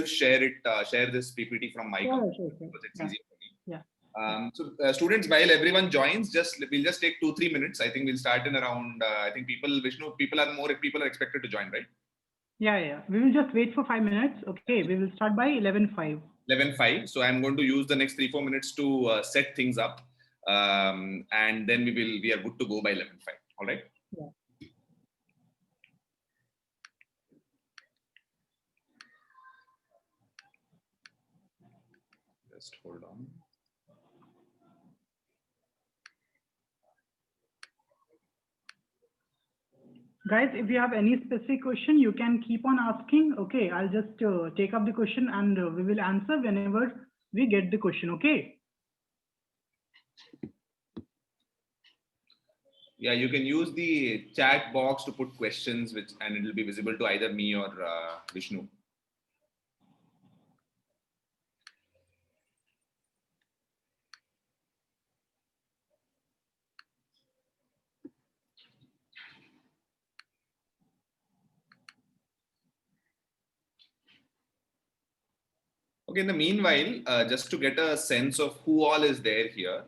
Share it, share this PPT from my computer because it's easier for me. Yeah. So students, while everyone joins, we'll just take 2-3 minutes. I think we'll start in around. I think Vishnu, people are expected to join, right? Yeah. We will just wait for 5 minutes. Okay, we will start by 11:05. 11:05. So I'm going to use the next 3-4 minutes to set things up, and then we are good to go by 11:05. All right. Yeah. Just hold on. Guys, if you have any specific question, you can keep on asking. Okay, I'll just take up the question and we will answer whenever we get the question. Okay. Yeah, you can use the chat box to put questions, and it will be visible to either me or Vishnu. Okay, in the meanwhile, just to get a sense of who all is there here,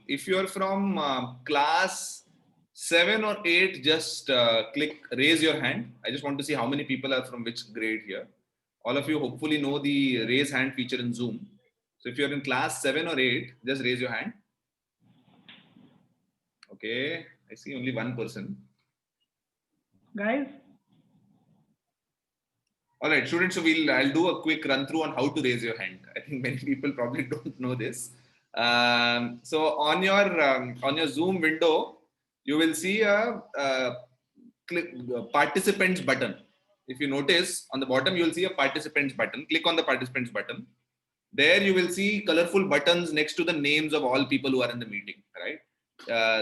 if you're from class 7 or 8, just click raise your hand. I just want to see how many people are from which grade here. All of you hopefully know the raise hand feature in Zoom. So if you're in class 7 or 8, just raise your hand. Okay, I see only one person. Guys. All right, students, so I'll do a quick run through on how to raise your hand. I think many people probably don't know this. So on your Zoom window, you will see a click participants button. If you notice on the bottom, you will see a participants button. Click on the participants button. There you will see colorful buttons next to the names of all people who are in the meeting, right?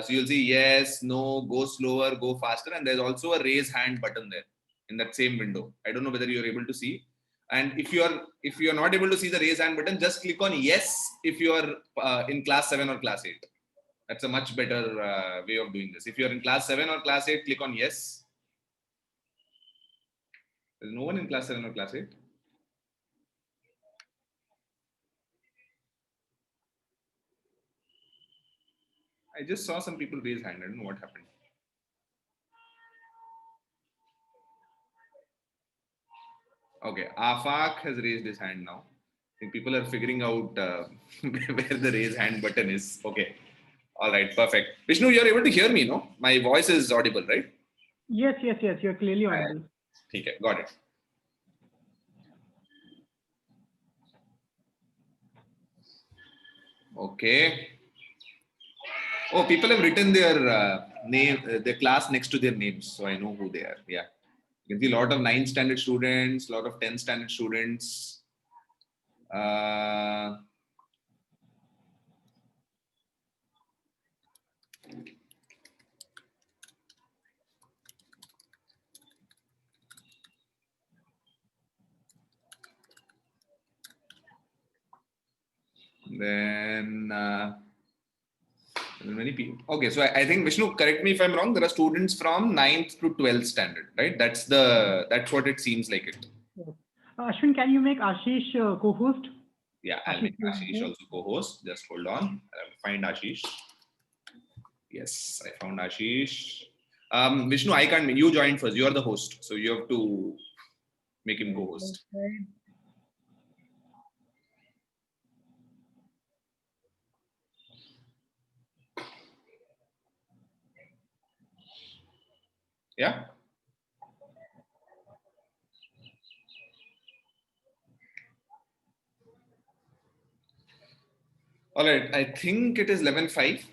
So you'll see yes, no, go slower, go faster, and there's also a raise hand button there in that same window. I don't know whether you're able to see. And if you're not able to see the raise hand button, just click on yes if you are in class 7 or class 8. That's a much better way of doing this. If you're in class 7 or class 8, click on yes. There's no one in class 7 or class 8. I just saw some people raise hand. I don't know what happened. Okay, Afaq has raised his hand now. I think people are figuring out where the raise hand button is. Okay. All right, perfect. Vishnu, you're able to hear me, no? My voice is audible, right? Yes. You're clearly audible. Okay, got it. Okay. Oh, people have written their name, their class next to their names, so I know who they are. Yeah. You can see a lot of 9th standard students, a lot of 10th standard students. Then many people. Okay, so I think Vishnu, correct me if I'm wrong. There are students from 9th to 12th standard, right? That's what it seems like it. Ashwin, can you make Ashish co-host? Yeah, I'll make Ashish also co-host. Just hold on. I'll find Ashish. Yes, I found Ashish. Vishnu, I can't. You joined first. You are the host, so you have to make him co-host. Yeah. All right. I think it is 11:05.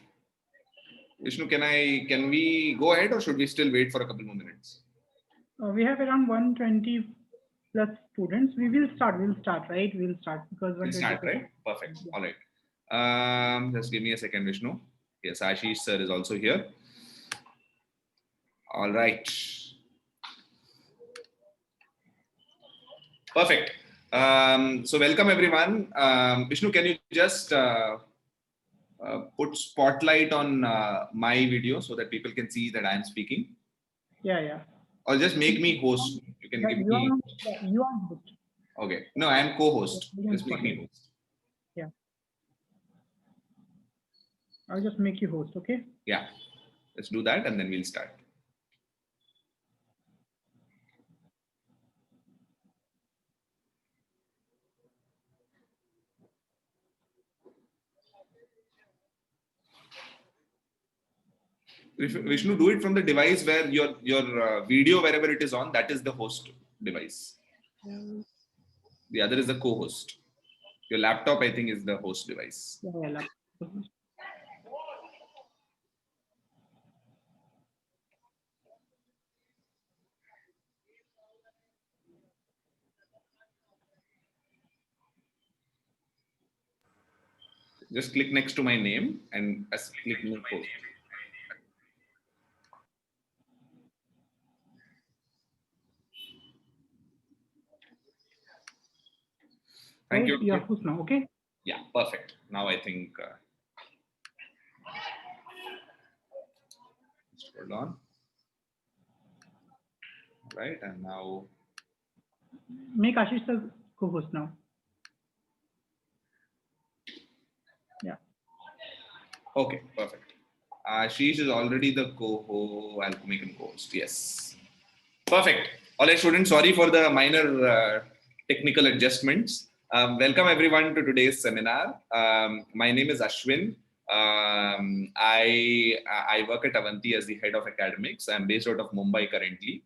Vishnu, can we go ahead, or should we still wait for a couple more minutes? We have around 120 plus students. We'll start, right? We'll start because We'll start, right? Perfect. Yeah. All right. Just give me a second, Vishnu. Yes, Ashish sir is also here. All right. Perfect. So welcome everyone. Vishnu, can you just put spotlight on my video so that people can see that I am speaking? Yeah. Or just make me host. You can give me. You are host. Okay. No, I am co-host. Just make me host. Yeah. I'll just make you host, okay? Yeah. Let's do that and then we'll start. Vishnu, do it from the device where your video, wherever it is on, that is the host device. The other is the co-host. Your laptop, I think, is the host device. Yeah, laptop. Just click next to my name and click new host. Thank you. You're host now, okay? Yeah, perfect. Now I think. Just hold on. Right, and now. Make Ashish the co-host now. Yeah. Okay, perfect. Ashish is already the co-host. I'll make him co-host. Yes. Perfect. All right, students. Sorry for the minor technical adjustments. Welcome everyone to today's seminar. My name is Ashwin. I work at Avanti as the head of academics. I'm based out of Mumbai currently.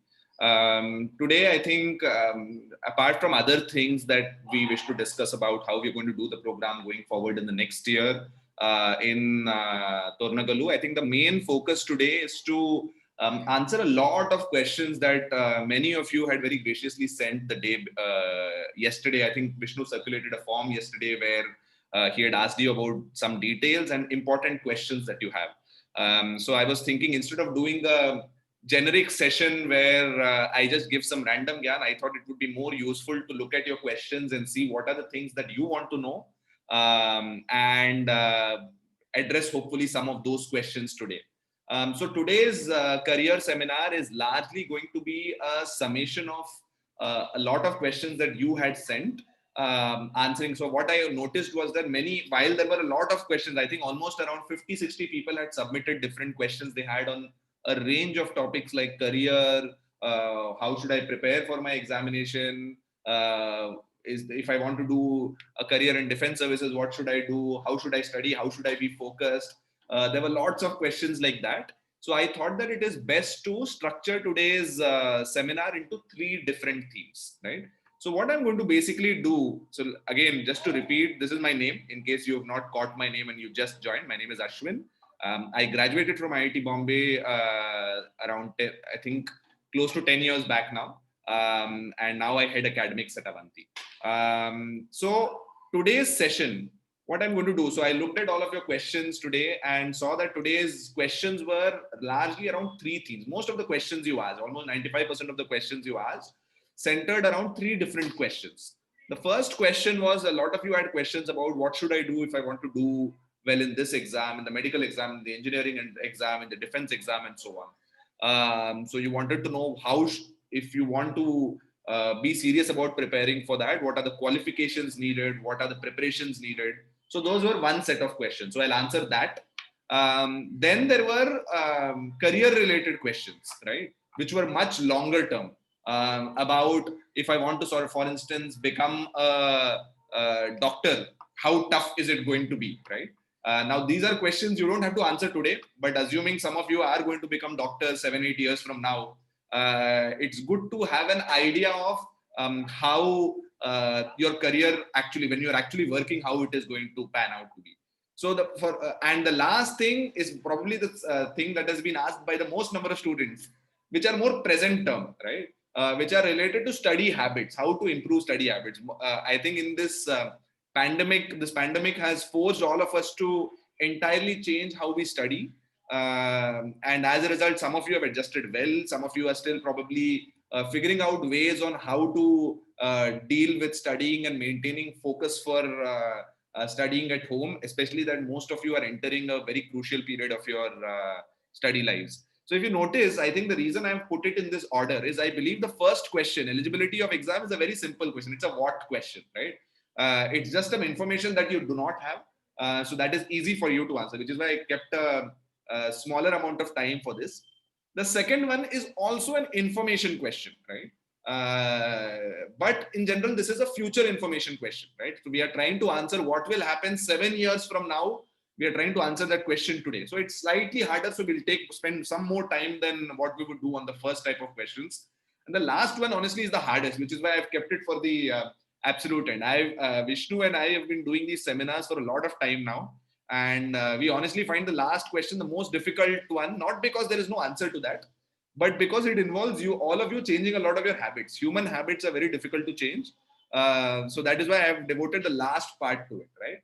Today, I think, apart from other things that we wish to discuss about how we're going to do the program going forward in the next year in Tornagalu, I think the main focus today is to answer a lot of questions that many of you had very graciously sent the day yesterday. I think Vishnu circulated a form yesterday where he had asked you about some details and important questions that you have. So I was thinking, instead of doing a generic session where I just give some random gyan, I thought it would be more useful to look at your questions and see what are the things that you want to know, and address hopefully some of those questions today. So today's career seminar is largely going to be a summation of a lot of questions that you had sent, answering. So what I noticed was that while there were a lot of questions, I think almost around 50-60 people had submitted different questions they had on a range of topics like career, how should I prepare for my examination, if I want to do a career in defense services, what should I do, how should I study, how should I be focused. There were lots of questions like that. So I thought that it is best to structure today's seminar into 3 different themes, right? So what I'm going to basically do, so again, just to repeat, this is my name, in case you have not caught my name and you just joined. My name is Ashwin. I graduated from IIT Bombay around, I think, close to 10 years back now. And now I head academics at Avanti. So today's session, what I'm going to do, so I looked at all of your questions today and saw that today's questions were largely around 3 themes. Most of the questions you asked, almost 95% of the questions you asked, centered around 3 different questions. The first question was, a lot of you had questions about what should I do if I want to do well in this exam, in the medical exam, in the engineering exam, in the defense exam, and so on. So you wanted to know how, if you want to be serious about preparing for that, what are the qualifications needed, what are the preparations needed. So those were one set of questions. So I'll answer that. Then there were career related questions, right, which were much longer term, about if I want to sort of, for instance, become a doctor, how tough is it going to be, right? Now, these are questions you don't have to answer today, but assuming some of you are going to become doctors 7-8 years from now, it's good to have an idea of how your career actually, when you're actually working, how it is going to pan out to be. So and the last thing is probably the thing that has been asked by the most number of students, which are more present term, right? Which are related to study habits, how to improve study habits. I think in this pandemic has forced all of us to entirely change how we study. And as a result, some of you have adjusted well. Some of you are still probably figuring out ways on how to deal with studying and maintaining focus for studying at home, especially that most of you are entering a very crucial period of your study lives. So if you notice, I think the reason I've put it in this order is I believe the first question, eligibility of exam, is a very simple question. It's a what question, right? It's just some information that you do not have. So that is easy for you to answer, which is why I kept a smaller amount of time for this. The second one is also an information question, right? But in general, this is a future information question, right? So we are trying to answer what will happen 7 years from now. We are trying to answer that question today. So it's slightly harder. So we'll spend some more time than what we would do on the first type of questions. And the last one, honestly, is the hardest, which is why I've kept it for the absolute end. Vishnu and I have been doing these seminars for a lot of time now. And we honestly find the last question the most difficult one, not because there is no answer to that, but because it involves you, all of you, changing a lot of your habits. Human habits are very difficult to change. So that is why I've devoted the last part to it, right?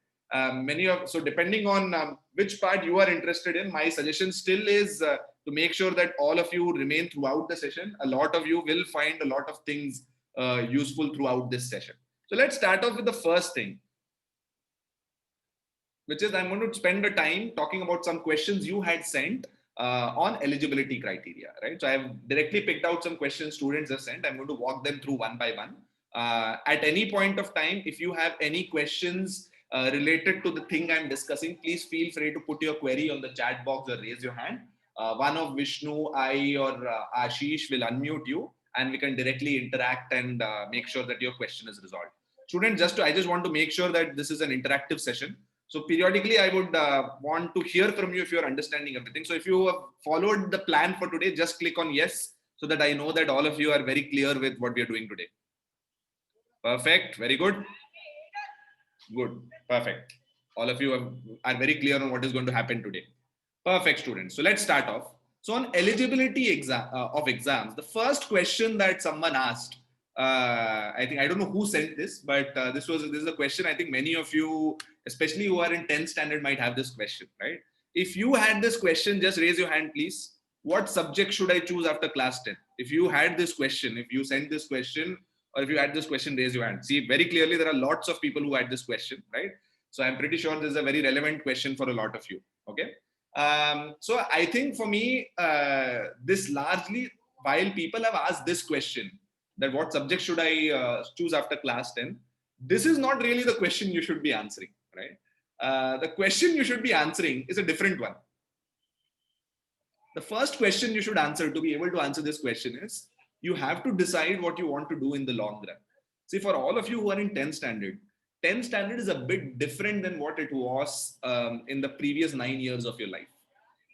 So depending on which part you are interested in, my suggestion still is to make sure that all of you remain throughout the session. A lot of you will find a lot of things useful throughout this session. So let's start off with the first thing, which is I'm going to spend the time talking about some questions you had sent on eligibility criteria, right? So I've directly picked out some questions students have sent. I'm going to walk them through one by one. At any point of time, if you have any questions related to the thing I'm discussing, please feel free to put your query on the chat box or raise your hand. One of Vishnu, I, or Ashish will unmute you, and we can directly interact and make sure that your question is resolved. Students, I just want to make sure that this is an interactive session. So periodically, I would want to hear from you if you're understanding everything. So if you have followed the plan for today, just click on yes, so that I know that all of you are very clear with what we are doing today. Perfect. Very good. Good. Perfect. All of you are very clear on what is going to happen today. Perfect, students. So let's start off. So on eligibility of exams, the first question that someone asked, I think, I don't know who sent this, but this is a question I think many of you, especially who are in 10th standard, might have this question, right? If you had this question, just raise your hand, please. What subject should I choose after class 10? If you had this question, if you sent this question, or if you had this question, raise your hand. See, very clearly, there are lots of people who had this question, right? So I'm pretty sure this is a very relevant question for a lot of you, okay? So I think for me, this largely, while people have asked this question, that what subject should I choose after class 10, this is not really the question you should be answering, right? The question you should be answering is a different one. The first question you should answer to be able to answer this question is, you have to decide what you want to do in the long run. See, for all of you who are in 10th standard is a bit different than what it was in the previous 9 years of your life.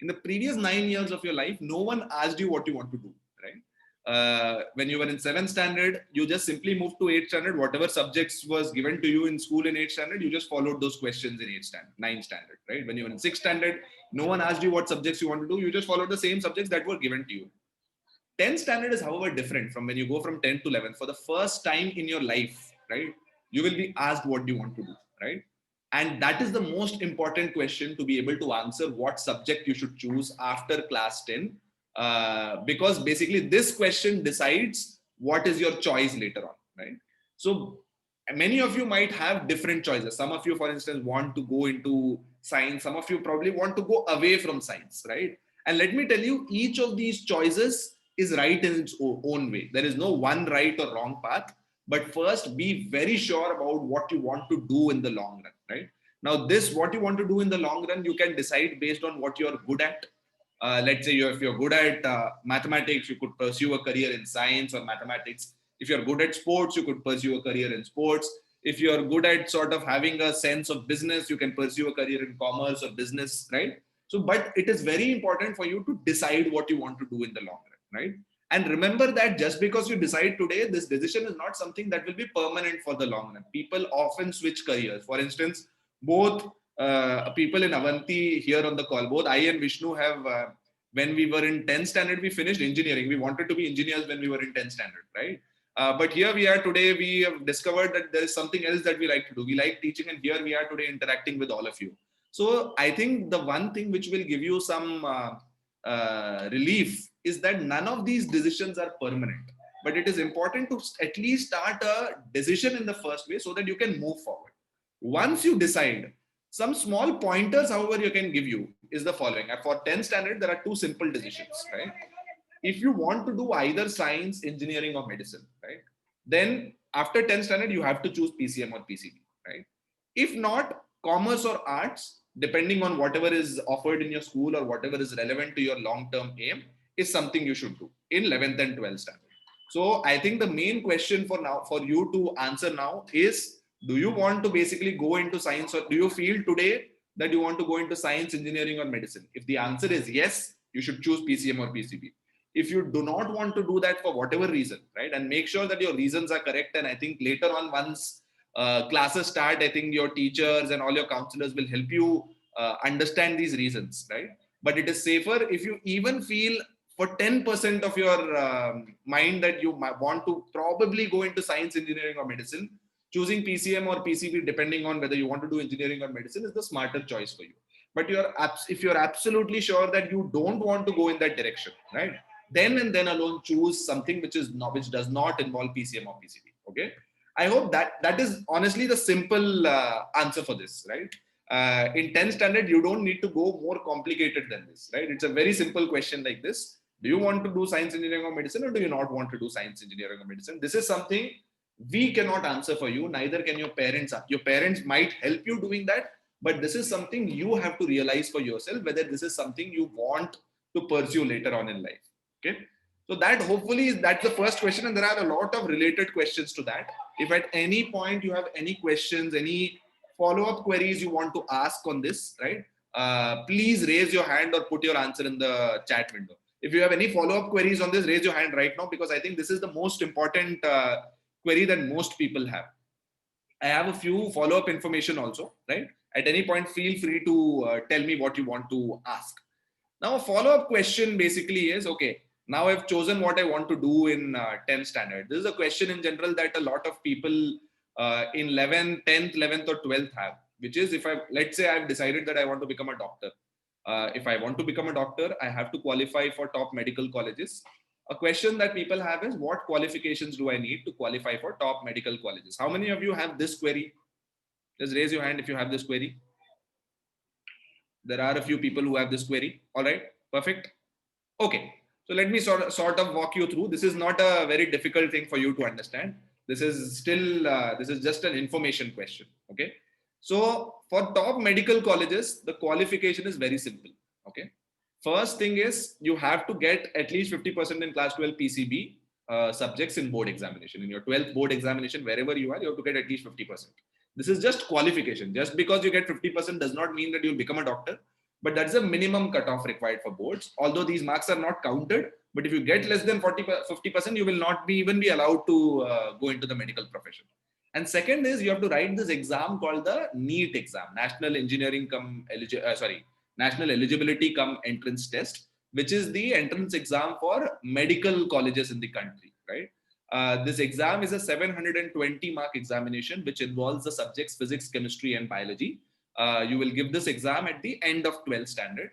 In the previous 9 years of your life, no one asked you what you want to do, right? When you were in 7th standard, you just simply moved to 8th standard. Whatever subjects was given to you in school in 8th standard, you just followed those questions in 8th standard, 9th standard, right? When you were in 6th standard, no one asked you what subjects you want to do. You just followed the same subjects that were given to you. 10th standard is, however, different from when you go from 10th to 11th. For the first time in your life, right, you will be asked what do you want to do, right? And that is the most important question to be able to answer what subject you should choose after class 10. Because basically this question decides what is your choice later on, right? So many of you might have different choices. Some of you, for instance, want to go into science. Some of you probably want to go away from science, right? And let me tell you, each of these choices is right in its own way. There is no one right or wrong path. But first, be very sure about what you want to do in the long run, right? Now, this, what you want to do in the long run, you can decide based on what you're good at. Let's say if you're good at mathematics, you could pursue a career in science or mathematics. If you're good at sports, you could pursue a career in sports. If you're good at sort of having a sense of business, you can pursue a career in commerce or business, right? So, but it is very important for you to decide what you want to do in the long run, right? And remember that just because you decide today, this decision is not something that will be permanent for the long run. People often switch careers. For instance, both people in Avanti here on the call, both I and Vishnu have, when we were in 10th standard, we finished engineering. We wanted to be engineers when we were in 10th standard, right? But here we are today, we have discovered that there is something else that we like to do. We like teaching, and here we are today interacting with all of you. So I think the one thing which will give you some relief is that none of these decisions are permanent. But it is important to at least start a decision in the first way so that you can move forward. Once you decide, some small pointers, however, you can give you is the following. For 10th standard, there are two simple decisions, right? If you want to do either science, engineering, or medicine, right? Then after 10th standard, you have to choose PCM or PCB, right? If not, commerce or arts, depending on whatever is offered in your school or whatever is relevant to your long-term aim, is something you should do in 11th and 12th standard. So I think the main question for now, for you to answer now is, do you want to basically go into science, or do you feel today that you want to go into science, engineering, or medicine? If the answer is yes, you should choose PCM or PCB. If you do not want to do that for whatever reason, right, and make sure that your reasons are correct. And I think later on, once classes start, I think your teachers and all your counselors will help you understand these reasons, right? But it is safer if you even feel for 10% of your mind that you might want to probably go into science, engineering, or medicine, choosing PCM or PCB, depending on whether you want to do engineering or medicine, is the smarter choice for you. But if you're absolutely sure that you don't want to go in that direction, right, then and then alone choose something which does not involve PCM or PCB. Okay, I hope that is honestly the simple answer for this, right? In 10th standard, you don't need to go more complicated than this, right? It's a very simple question like this. Do you want to do science, engineering, or medicine, or do you not want to do science, engineering, or medicine? This is something we cannot answer for you. Neither can your parents. Your parents might help you doing that, but this is something you have to realize for yourself, whether this is something you want to pursue later on in life. Okay. So that hopefully that's the first question. And there are a lot of related questions to that. If at any point you have any questions, any follow-up queries you want to ask on this, right? Please raise your hand or put your answer in the chat window. If you have any follow-up queries on this, raise your hand right now, because I think this is the most important query that most people have. I have a few follow-up information also, right? At any point, feel free to tell me what you want to ask. Now, a follow-up question basically is, okay, now I've chosen what I want to do in 10th standard. This is a question in general that a lot of people in 11th, 10th, 11th, or 12th have, which is, let's say I've decided that I want to become a doctor. If I want to become a doctor, I have to qualify for top medical colleges. A question that people have is, what qualifications do I need to qualify for top medical colleges? How many of you have this query? Just raise your hand if you have this query. There are a few people who have this query. All right, perfect. Okay, so let me sort of walk you through. This is not a very difficult thing for you to understand. This is still, this is just an information question. Okay. So for top medical colleges, the qualification is very simple. Okay. First thing is, you have to get at least 50% in class 12 PCB subjects in board examination. In your 12th board examination, wherever you are, you have to get at least 50%. This is just qualification. Just because you get 50% does not mean that you'll become a doctor, but that's a minimum cutoff required for boards. Although these marks are not counted, but if you get less than 50%, you will not even be allowed to go into the medical profession. And second is, you have to write this exam called the NEET exam, National Eligibility Cum Entrance Test, which is the entrance exam for medical colleges in the country, right? This exam is a 720 mark examination, which involves the subjects physics, chemistry, and biology. You will give this exam at the end of 12th standard.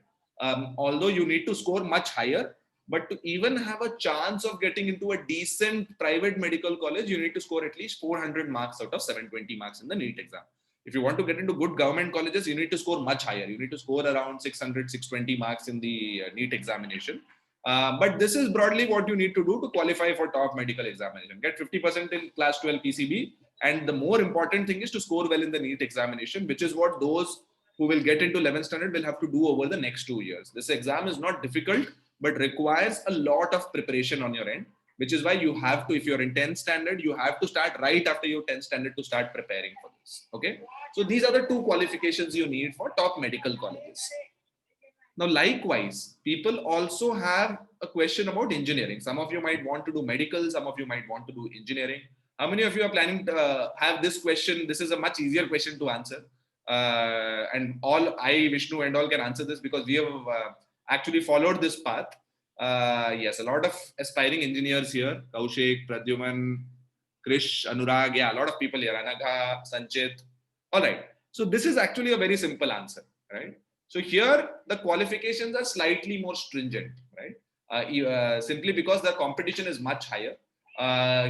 Although you need to score much higher, but to even have a chance of getting into a decent private medical college, you need to score at least 400 marks out of 720 marks in the NEET exam. If you want to get into good government colleges, you need to score much higher. You need to score around 600, 620 marks in the NEET examination. But this is broadly what you need to do to qualify for top medical examination. Get 50% in class 12 PCB. And the more important thing is to score well in the NEET examination, which is what those who will get into 11th standard will have to do over the next 2 years. This exam is not difficult, but requires a lot of preparation on your end, which is why you have to, if you're in 10th standard, you have to start right after your 10th standard to start preparing for this. Okay. So these are the 2 qualifications you need for top medical colleges. Now, likewise, people also have a question about engineering. Some of you might want to do medical, some of you might want to do engineering. How many of you are planning to have this question? This is a much easier question to answer. And Vishnu and all can answer this because we have actually followed this path. Yes, a lot of aspiring engineers here. Kaushik, Pradyuman, Krish, Anurag, yeah, a lot of people here. Anagha, Sanchit. All right. So this is actually a very simple answer, right? So here the qualifications are slightly more stringent, right? Simply because the competition is much higher.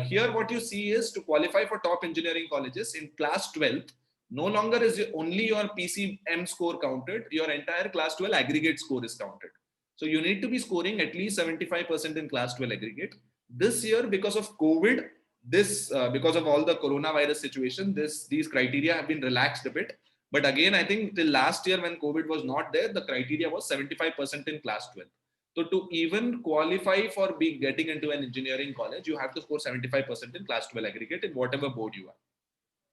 Here what you see is to qualify for top engineering colleges in class 12th, no longer is only your PCM score counted, your entire class 12 aggregate score is counted. So you need to be scoring at least 75% in class 12 aggregate. This year, because of COVID, because of all the coronavirus situation, these criteria have been relaxed a bit. But again, I think till last year when COVID was not there, the criteria was 75% in class 12. So to even qualify for getting into an engineering college, you have to score 75% in class 12 aggregate in whatever board you are.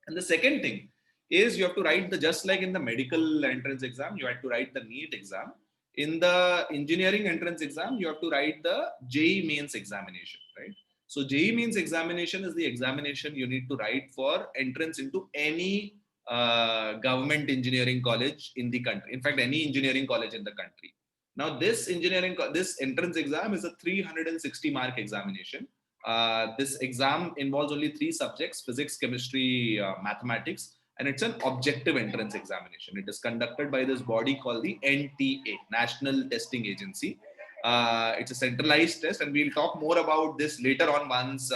And the second thing is you have to write just like in the medical entrance exam, you had to write the NEET exam. In the engineering entrance exam, you have to write the JEE mains examination, right? So JEE mains examination is the examination you need to write for entrance into any government engineering college in the country. In fact, any engineering college in the country. Now, this entrance exam is a 360 mark examination. This exam involves only 3 subjects: physics, chemistry, mathematics, and it's an objective entrance examination. It is conducted by this body called the NTA, National Testing Agency. It's a centralized test, and we'll talk more about this later on once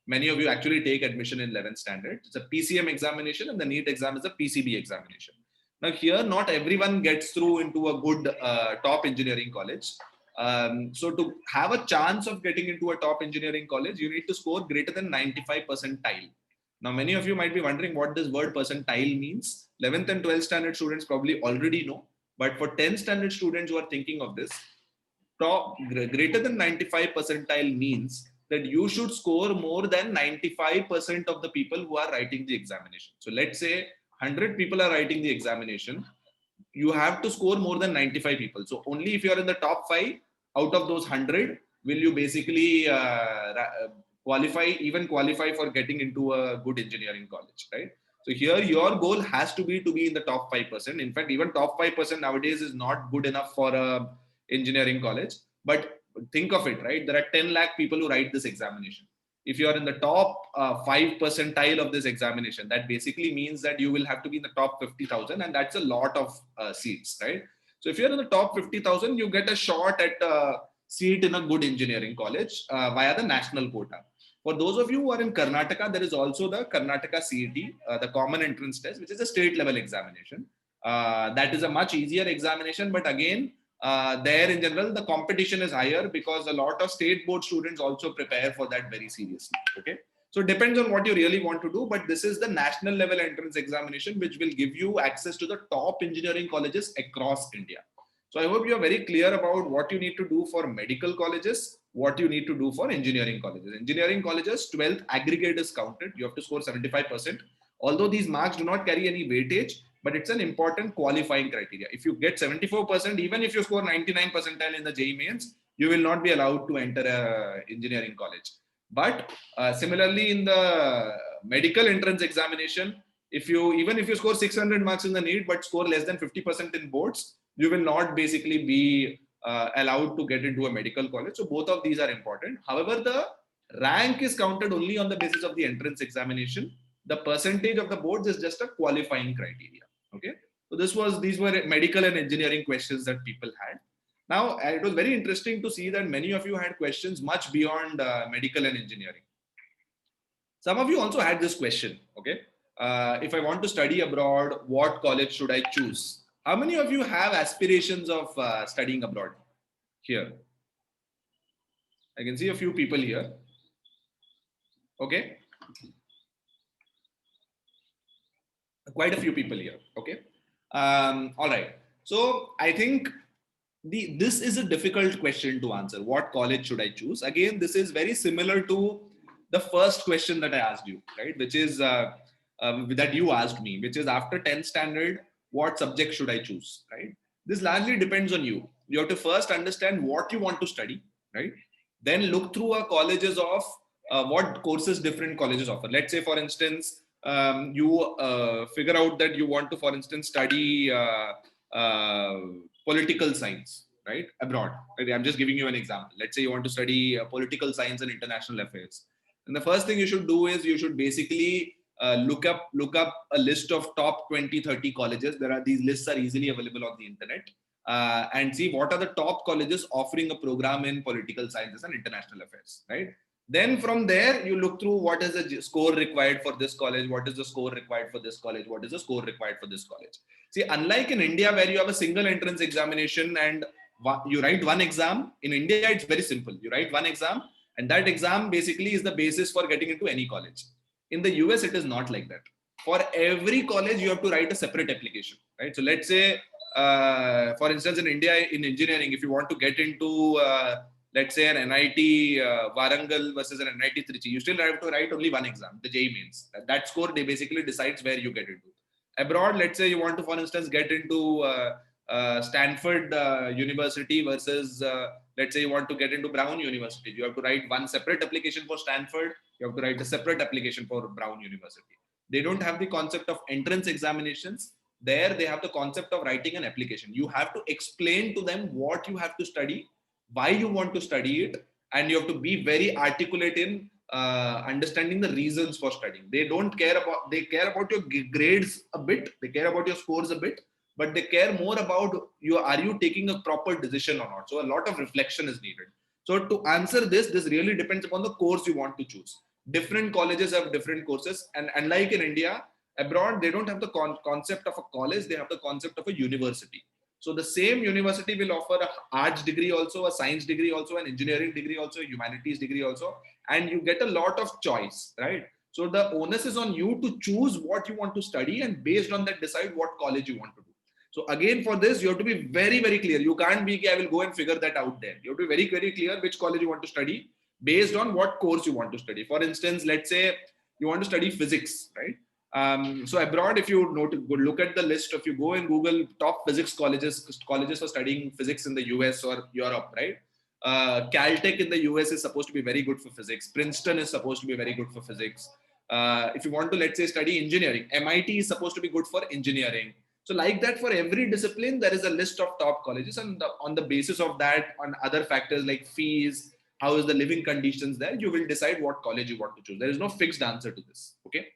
many of you actually take admission in 11th standard. It's a PCM examination, and the NEET exam is a PCB examination. Now here, not everyone gets through into a good top engineering college. So to have a chance of getting into a top engineering college, you need to score greater than 95 percentile. Now, many of you might be wondering what this word percentile means. 11th and 12th standard students probably already know, but for 10th standard students who are thinking of this, greater than 95 percentile means that you should score more than 95% of the people who are writing the examination. So let's say 100 people are writing the examination, you have to score more than 95 people. So only if you are in the top 5 out of those 100 will you basically qualify for getting into a good engineering college, right? So here your goal has to be in the top 5%. In fact, even top 5% nowadays is not good enough for a engineering college. But think of it, right? There are 10 lakh people who write this examination. If you are in the top 5 percentile of this examination, that basically means that you will have to be in the top 50,000, and that's a lot of seats, right? So if you're in the top 50,000, you get a shot at a seat in a good engineering college via the national quota. For those of you who are in Karnataka, there is also the Karnataka CET, the common entrance test, which is a state level examination. That is a much easier examination, but again, there in general, the competition is higher because a lot of state board students also prepare for that very seriously. Okay. So it depends on what you really want to do, but this is the national level entrance examination, which will give you access to the top engineering colleges across India. So I hope you are very clear about what you need to do for medical colleges, what you need to do for engineering colleges. Engineering colleges, 12th aggregate is counted. You have to score 75%. Although these marks do not carry any weightage, but it's an important qualifying criteria. If you get 74%, even if you score 99 percentile in the JEE mains, you will not be allowed to enter an engineering college. But similarly, in the medical entrance examination, even if you score 600 marks in the NEET, but score less than 50% in boards, you will not basically be allowed to get into a medical college. So both of these are important. However, the rank is counted only on the basis of the entrance examination. The percentage of the boards is just a qualifying criteria. Okay. So these were medical and engineering questions that people had. Now, it was very interesting to see that many of you had questions much beyond medical and engineering. Some of you also had this question. Okay. if I want to study abroad, what college should I choose? How many of you have aspirations of studying abroad here? I can see a few people here. Okay. Quite a few people here. Okay. All right. So I think this is a difficult question to answer. What college should I choose? Again, this is very similar to the first question that I asked you, right? Which is that you asked me, which is after 10th standard, what subject should I choose, right? This largely depends on you. You have to first understand what you want to study, right? Then look through our colleges of what courses different colleges offer. Let's say, for instance, you figure out that you want to, for instance, study political science, right, abroad. Right? I'm just giving you an example. Let's say you want to study political science and international affairs. And the first thing you should do is you should basically look up a list of top 20, 30 colleges. These lists are easily available on the internet. And see what are the top colleges offering a program in political sciences and international affairs, right? Then from there, you look through what is the score required for this college, what is the score required for this college, what is the score required for this college. See, unlike in India, where you have a single entrance examination and you write one exam, in India, it's very simple. You write one exam, and that exam basically is the basis for getting into any college. In the US, it is not like that. For every college, you have to write a separate application, right? So let's say, for instance, in India, in engineering, if you want to get into let's say an NIT Warangal versus an NIT Trichy, you still have to write only one exam, the JEE Mains. That score they basically decides where you get into. Abroad, let's say you want to, for instance, get into Stanford University versus, let's say you want to get into Brown University. You have to write one separate application for Stanford. You have to write a separate application for Brown University. They don't have the concept of entrance examinations. There, they have the concept of writing an application. You have to explain to them what you have to study, why you want to study it, and you have to be very articulate in understanding the reasons for studying. They care about your grades a bit, they care about your scores a bit, but they care more about are you taking a proper decision or not. So a lot of reflection is needed. So to answer this really depends upon the course you want to choose. Different colleges have different courses, and unlike in India, abroad they don't have the concept of a college, they have the concept of a university. So the same university will offer an arts degree also, a science degree also, an engineering degree also, a humanities degree also, and you get a lot of choice, right? So the onus is on you to choose what you want to study, and based on that decide what college you want to do. So again, for this, you have to be very, very clear. You can't be, I will go and figure that out there. You have to be very, very clear which college you want to study based on what course you want to study. For instance, let's say you want to study physics, right? So abroad, if you look at the list, if you go and Google top physics colleges for studying physics in the US or Europe, right? Caltech in the US is supposed to be very good for physics. Princeton is supposed to be very good for physics. If you want to, let's say, study engineering, MIT is supposed to be good for engineering. So like that, for every discipline, there is a list of top colleges, and on the basis of that, on other factors like fees, how is the living conditions there, you will decide what college you want to choose. There is no fixed answer to this, okay?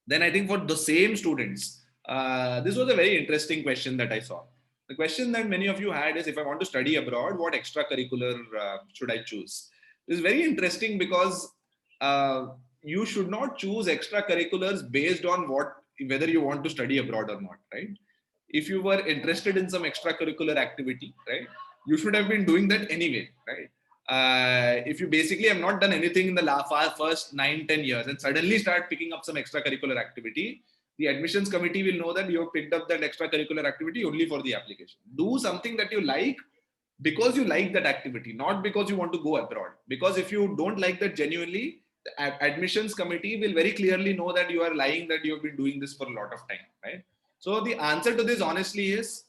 Then I think for the same students, this was a very interesting question that I saw. The question that many of you had is, if I want to study abroad, what extracurricular should I choose? This is very interesting because you should not choose extracurriculars based on whether you want to study abroad or not, right? If you were interested in some extracurricular activity, right, you should have been doing that anyway, right? If you basically have not done anything in the first 9-10 years and suddenly start picking up some extracurricular activity, the admissions committee will know that you have picked up that extracurricular activity only for the application. Do something that you like because you like that activity, not because you want to go abroad. Because if you don't like that genuinely, the admissions committee will very clearly know that you are lying, that you have been doing this for a lot of time, right? So the answer to this honestly is,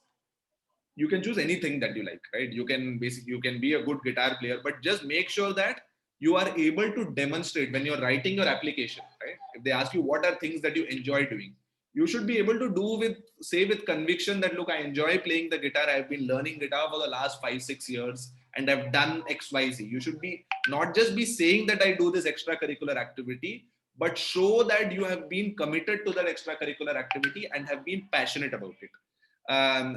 you can choose anything that you like, right? You can be a good guitar player, but just make sure that you are able to demonstrate when you're writing your application, right? If they ask you what are things that you enjoy doing, you should be able to say with conviction that, look, I enjoy playing the guitar. I've been learning guitar for the last 5-6 years and I've done XYZ. You should be not just be saying that I do this extracurricular activity, but show that you have been committed to that extracurricular activity and have been passionate about it.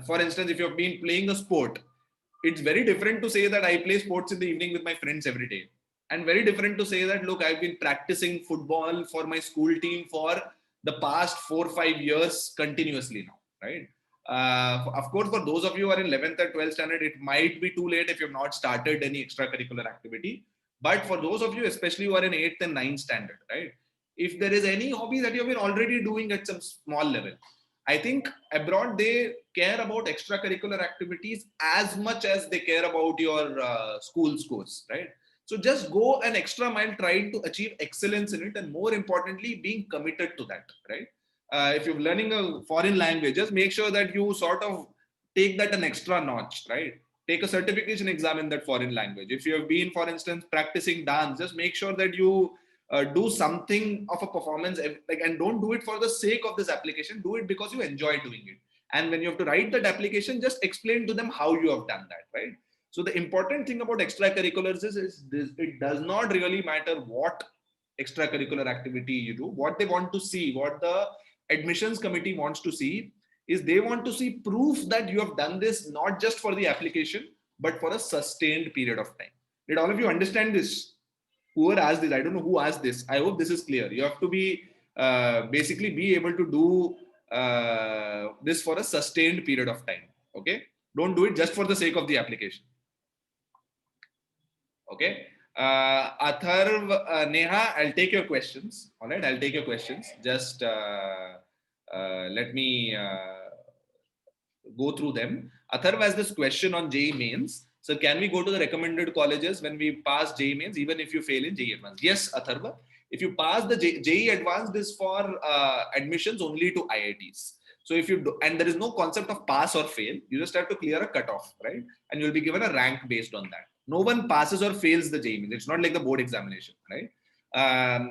For instance, if you've been playing a sport, it's very different to say that I play sports in the evening with my friends every day. and very different to say that, look, I've been practicing football for my school team for the past 4 or 5 years continuously now, right? Of course, for those of you who are in 11th or 12th standard, it might be too late if you've not started any extracurricular activity. But for those of you, especially who are in 8th and 9th standard, right? If there is any hobby that you've been already doing at some small level, I think abroad they care about extracurricular activities as much as they care about your school scores, right? So just go an extra mile trying to achieve excellence in it, and more importantly, being committed to that, right? If you're learning a foreign language, just make sure that you sort of take that an extra notch, right? Take a certification exam in that foreign language. If you have been, for instance, practicing dance, just make sure that you do something of a performance, like, and don't do it for the sake of this application. Do it because you enjoy doing it. And when you have to write that application, just explain to them how you have done that, right? So the important thing about extracurriculars is this, it does not really matter what extracurricular activity you do. What they want to see, what the admissions committee wants to see, is they want to see proof that you have done this not just for the application, but for a sustained period of time. Did all of you understand this? Whoever asked this, I don't know who asked this. I hope this is clear. You have to be basically be able to do this for a sustained period of time. Okay, don't do it just for the sake of the application. Okay, Atharv, Neha, I'll take your questions. All right, I'll take your questions. Just let me go through them. Atharv has this question on JEE mains. So can we go to the recommended colleges when we pass JEE mains, even if you fail in JEE advanced? Yes, Atharva. If you pass the JEE advanced, is for admissions only to IITs. So if you do, and there is no concept of pass or fail, you just have to clear a cutoff, right? And you'll be given a rank based on that. No one passes or fails the JEE mains. It's not like the board examination, right?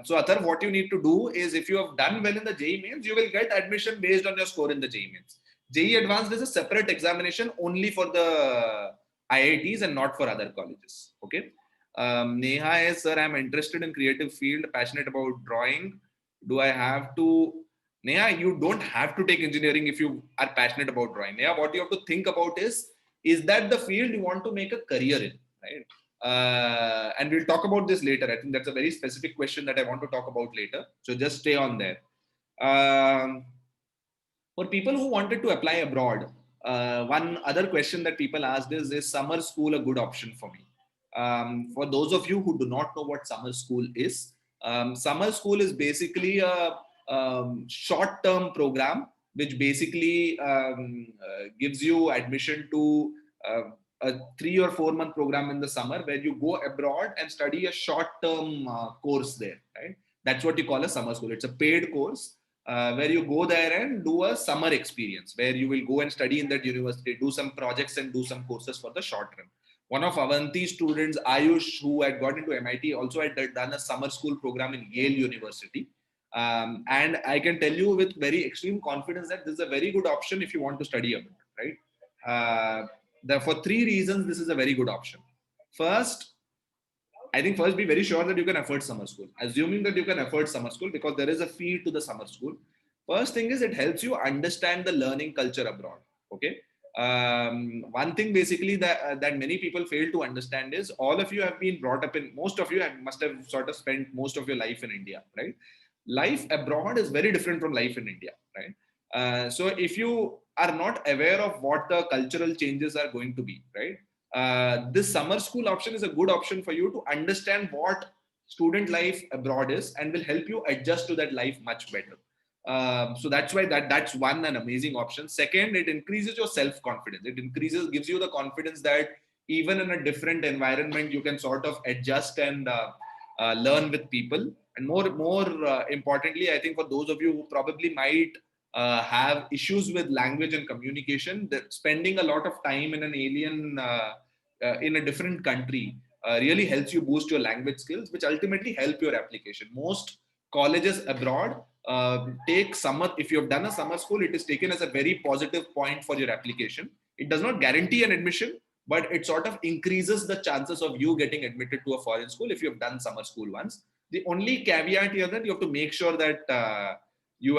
So Atharv, what you need to do is, if you have done well in the JEE mains, you will get admission based on your score in the JEE mains. JEE advanced is a separate examination only for the IITs and not for other colleges. Okay. Neha is, sir, I'm interested in creative field, passionate about drawing. Do I have to? Neha, you don't have to take engineering if you are passionate about drawing. Neha, what you have to think about is that the field you want to make a career in, right? And we'll talk about this later. I think that's a very specific question that I want to talk about later. So just stay on there. For people who wanted to apply abroad, one other question that people asked is summer school a good option for me? For those of you who do not know what summer school is, summer school is basically a short-term program which basically gives you admission to a 3 or 4 month program in the summer where you go abroad and study a short-term course there, right? That's what you call a summer school. It's a paid course where you go there and do a summer experience where you will go and study in that university, do some projects and do some courses for the short term. One of Avanti's students, Ayush, who had got into MIT, also had done a summer school program in Yale University. And I can tell you with very extreme confidence that this is a very good option if you want to study abroad, right? For 3 reasons, this is a very good option. First, I think first be very sure that you can afford summer school. Assuming that you can afford summer school, because there is a fee to the summer school. First thing is it helps you understand the learning culture abroad. Okay. One thing basically that many people fail to understand is all of you have been brought up in, most of you must have sort of spent most of your life in India, right? Life abroad is very different from life in India, right? So if you are not aware of what the cultural changes are going to be, right? This summer school option is a good option for you to understand what student life abroad is and will help you adjust to that life much better. So that's why that's an amazing option. Second, it increases your self-confidence. It gives you the confidence that even in a different environment, you can sort of adjust and learn with people. And more importantly, I think for those of you who probably might have issues with language and communication, that spending a lot of time in an alien, in a different country really helps you boost your language skills, which ultimately help your application. Most colleges abroad take summer, if you have done a summer school, it is taken as a very positive point for your application. It does not guarantee an admission, but it sort of increases the chances of you getting admitted to a foreign school if you have done summer school once. The only caveat here that you have to make sure that you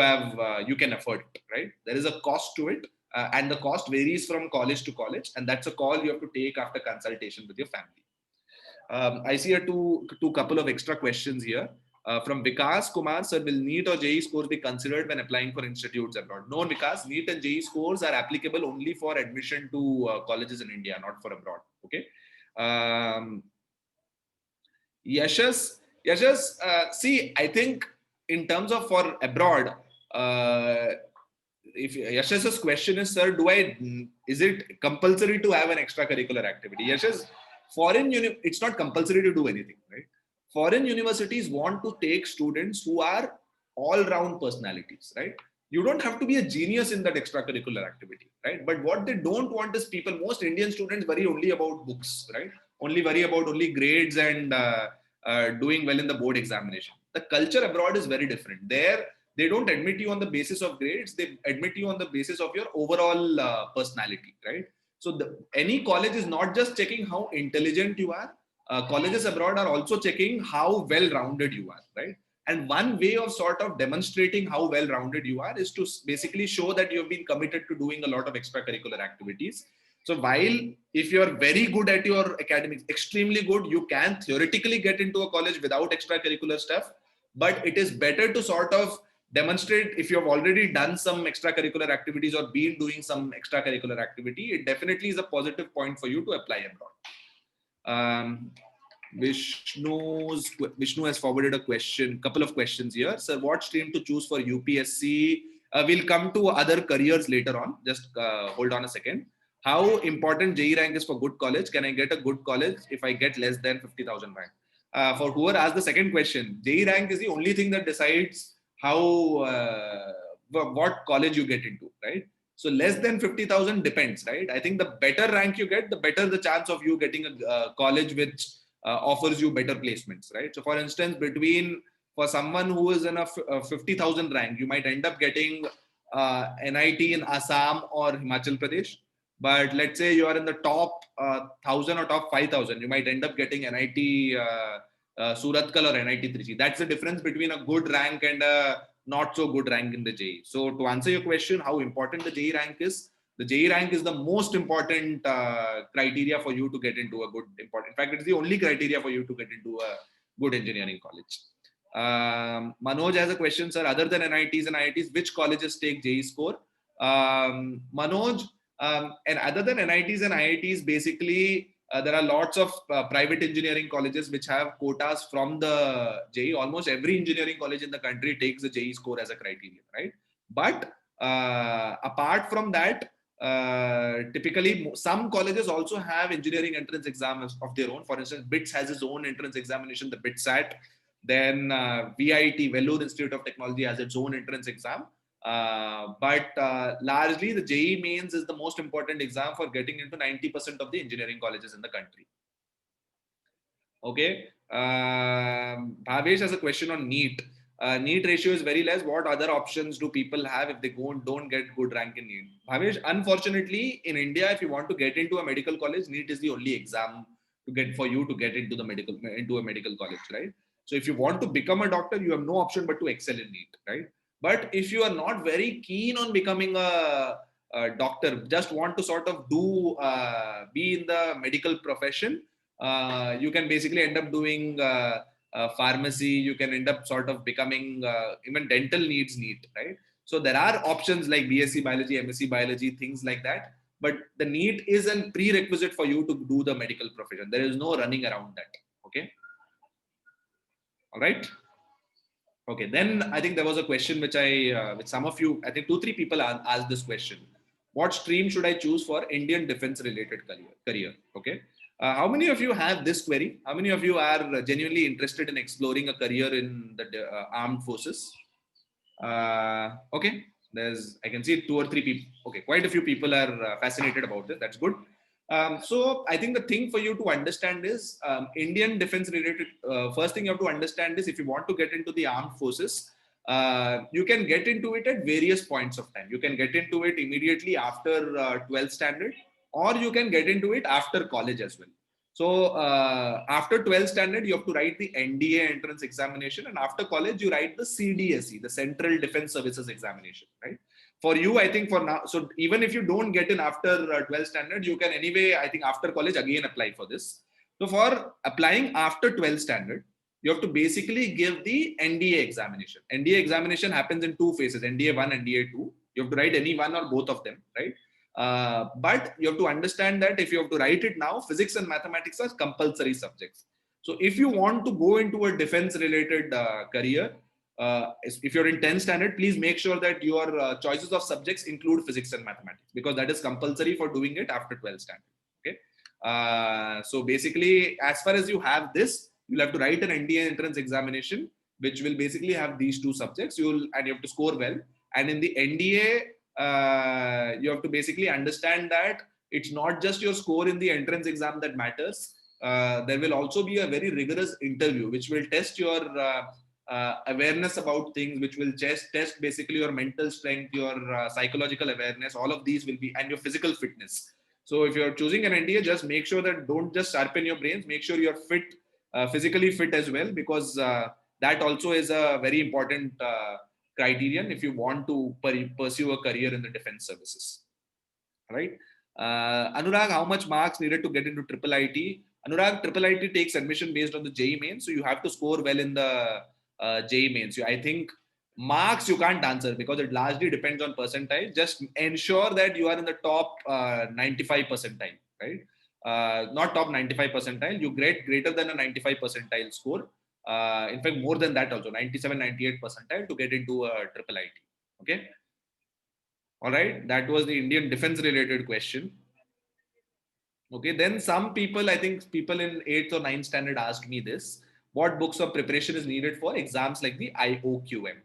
can afford it, right? There is a cost to it, and the cost varies from college to college, and that's a call you have to take after consultation with your family. I see a two couple of extra questions here. From Vikas Kumar, sir, will NEET or JEE scores be considered when applying for institutes abroad? No, Vikas, NEET and JEE scores are applicable only for admission to colleges in India, not for abroad. Okay. Yashas, see, I think in terms of for abroad, if Yashas's question is, sir, is it compulsory to have an extracurricular activity? Yashas, it's not compulsory to do anything, right? Foreign universities want to take students who are all-round personalities, right? You don't have to be a genius in that extracurricular activity, right? But what they don't want is most Indian students worry only about books, right? Only worry about grades and doing well in the board examination. The culture abroad is very different. There, they don't admit you on the basis of grades. They admit you on the basis of your overall personality, right? So any college is not just checking how intelligent you are. Colleges abroad are also checking how well-rounded you are, right? And one way of sort of demonstrating how well-rounded you are is to basically show that you've been committed to doing a lot of extracurricular activities. So while if you're very good at your academics, extremely good, you can theoretically get into a college without extracurricular stuff, but it is better to sort of demonstrate if you've already done some extracurricular activities or been doing some extracurricular activity, it definitely is a positive point for you to apply abroad. Vishnu has forwarded a couple of questions here. Sir, what stream to choose for UPSC? We'll come to other careers later on. Just hold on a second. How important JEE rank is for good college? Can I get a good college if I get less than 50,000 rank? For whoever asked the second question, JEE rank is the only thing that decides what college you get into, right? So less than 50,000 depends, right? I think the better rank you get, the better the chance of you getting a college which offers you better placements, right? So for instance, for someone who is in a 50,000 rank, you might end up getting NIT in Assam or Himachal Pradesh. But let's say you are in the top 1,000 or top 5,000, you might end up getting NIT Surathkal or NIT Trichy. That's the difference between a good rank and a not so good rank in the JEE. So to answer your question, how important the JEE rank is, the JEE rank is the most important criteria for you to get into a good, in fact, it's the only criteria for you to get into a good engineering college. Manoj has a question, sir, other than NITs and IITs, which colleges take JEE score? Manoj, and other than NITs and IITs, basically, there are lots of private engineering colleges which have quotas from the JEE. Almost every engineering college in the country takes the JEE score as a criteria, right? But apart from that, typically some colleges also have engineering entrance exams of their own. For instance, BITS has its own entrance examination, the BITSAT. Then VIT, Vellore Institute of Technology, has its own entrance exam. But largely the JEE Mains is the most important exam for getting into 90% of the engineering colleges in the country. Okay. Bhavesh has a question on NEET. NEET ratio is very less. What other options do people have if they don't get good rank in NEET? Bhavesh, unfortunately, in India, if you want to get into a medical college, NEET is the only exam to get for you to get into a medical college, right? So if you want to become a doctor, you have no option but to excel in NEET, right? But if you are not very keen on becoming a doctor, just want to sort of be in the medical profession, you can basically end up doing pharmacy. You can end up sort of becoming even dental needs NEET, right? So there are options like BSc Biology, MSc Biology, things like that. But the NEET is a prerequisite for you to do the medical profession. There is no running around that. Okay. All right. Okay, then I think there was a question which which some of you, I think 2-3 people asked this question. What stream should I choose for Indian defense related career? Okay. How many of you have this query? How many of you are genuinely interested in exploring a career in the armed forces? Okay, I can see 2 or 3 people. Okay, quite a few people are fascinated about this. That's good. So I think the thing for you to understand is Indian defense related. First thing you have to understand is if you want to get into the armed forces, you can get into it at various points of time. You can get into it immediately after 12th standard, or you can get into it after college as well. So after 12th standard, you have to write the NDA entrance examination, and after college, you write the CDSE, the Central Defense Services examination, right? For you, I think for now, so even if you don't get in after 12th standard, you can anyway, I think after college again apply for this. So for applying after 12th standard, you have to basically give the NDA examination. NDA examination happens in two phases, NDA 1 and NDA 2. You have to write any one or both of them, right? But you have to understand that if you have to write it now, physics and mathematics are compulsory subjects. So if you want to go into a defense related career, if you're in 10th standard, please make sure that your choices of subjects include physics and mathematics, because that is compulsory for doing it after 12th standard. Okay. So basically, as far as you have this, you'll have to write an NDA entrance examination, which will basically have these two subjects. You have to score well. And in the NDA, you have to basically understand that it's not just your score in the entrance exam that matters. There will also be a very rigorous interview, which will test your awareness about things, which will test basically your mental strength, your psychological awareness. All of these will be, and your physical fitness. So if you're choosing an NDA, just make sure that don't just sharpen your brains, make sure you're fit, physically fit as well, because that also is a very important criterion if you want to pursue a career in the defense services. Right? Anurag, how much marks needed to get into Triple IT? Anurag, Triple IT takes admission based on the JEE mains, so you have to score well in the JEE mains. So I think marks you can't answer because it largely depends on percentile. Just ensure that you are in the top 95 percentile, right? Not top 95 percentile. You get greater than a 95 percentile score. In fact, more than that also, 97, 98 percentile to get into a Triple IT. Okay. All right. That was the Indian defense related question. Okay. Then some people, I think people in 8th or 9th standard asked me this. What books of preparation is needed for exams like the IOQM?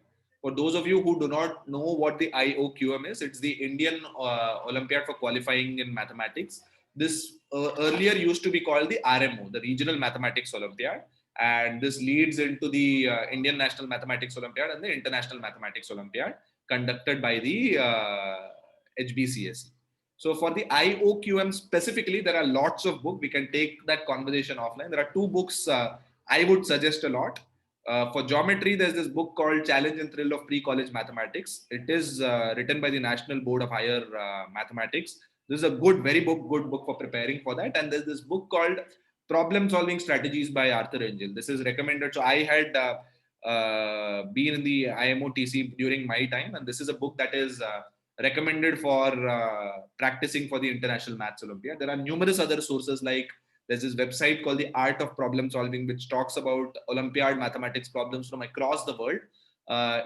For those of you who do not know what the IOQM is, it's the Indian Olympiad for Qualifying in Mathematics. This earlier used to be called the RMO, the Regional Mathematics Olympiad. And this leads into the Indian National Mathematics Olympiad and the International Mathematics Olympiad conducted by the HBCSE. So for the IOQM specifically, there are lots of books. We can take that conversation offline. There are two books I would suggest a lot. For geometry, there's this book called Challenge and Thrill of Pre-College Mathematics. It is written by the National Board of Higher Mathematics. This is a very good book for preparing for that. And there's this book called Problem Solving Strategies by Arthur Angel. This is recommended. So I had been in the IMOTC during my time, and this is a book that is recommended for practicing for the International Maths Olympiad. There are numerous other sources, like there's this website called the Art of Problem Solving, which talks about Olympiad mathematics problems from across the world.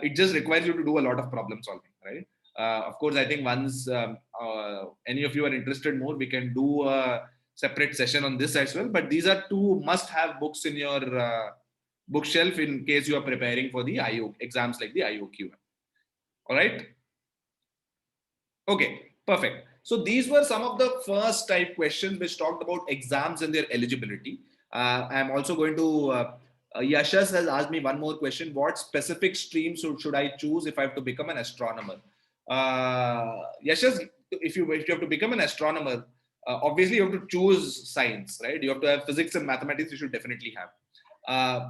It just requires you to do a lot of problem solving, right? Of course, I think once any of you are interested more, we can do a separate session on this as well. But these are two must-have books in your bookshelf in case you are preparing for the IO exams like the IOQM. All right. Okay, perfect. So these were some of the first type questions which talked about exams and their eligibility. I'm also going to, Yashas has asked me one more question. What specific stream should I choose if I have to become an astronomer? Yashas, if you have to become an astronomer, obviously you have to choose science, right? You have to have physics and mathematics, you should definitely have.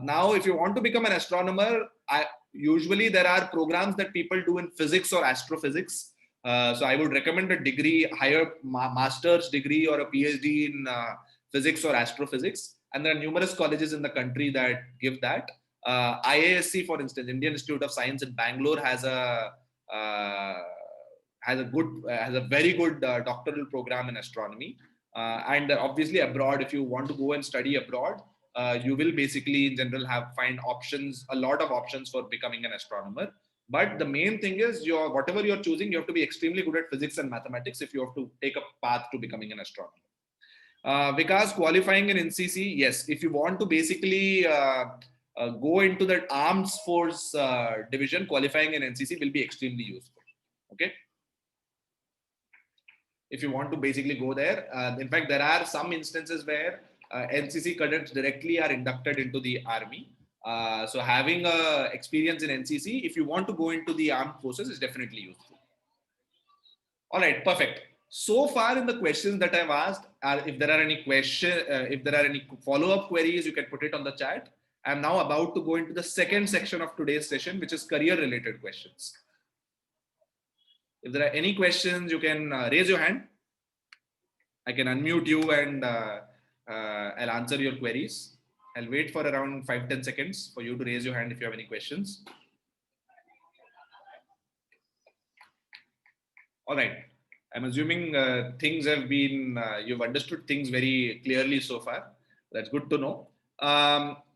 Now, if you want to become an astronomer, usually there are programs that people do in physics or astrophysics. So I would recommend a degree, higher master's degree or a PhD in physics or astrophysics. And there are numerous colleges in the country that give that. IISc, for instance, Indian Institute of Science in Bangalore has a very good doctoral program in astronomy. And obviously abroad, if you want to go and study abroad, you will basically in general find options, a lot of options for becoming an astronomer. But the main thing is whatever you're choosing, you have to be extremely good at physics and mathematics if you have to take a path to becoming an astronomer. Vikas, qualifying in NCC, yes. If you want to basically go into that arms force division, qualifying in NCC will be extremely useful. Okay. If you want to basically go there, in fact, there are some instances where NCC cadets directly are inducted into the army. So having experience in NCC, if you want to go into the armed forces, is definitely useful. All right, perfect. So far in the questions that I've asked, if there are any if there are any follow-up queries, you can put it on the chat. I'm now about to go into the second section of today's session, which is career-related questions. If there are any questions, you can raise your hand. I can unmute you and I'll answer your queries. I'll wait for around 5-10 seconds for you to raise your hand if you have any questions. All right. I'm assuming things have been, you've understood things very clearly so far. That's good to know.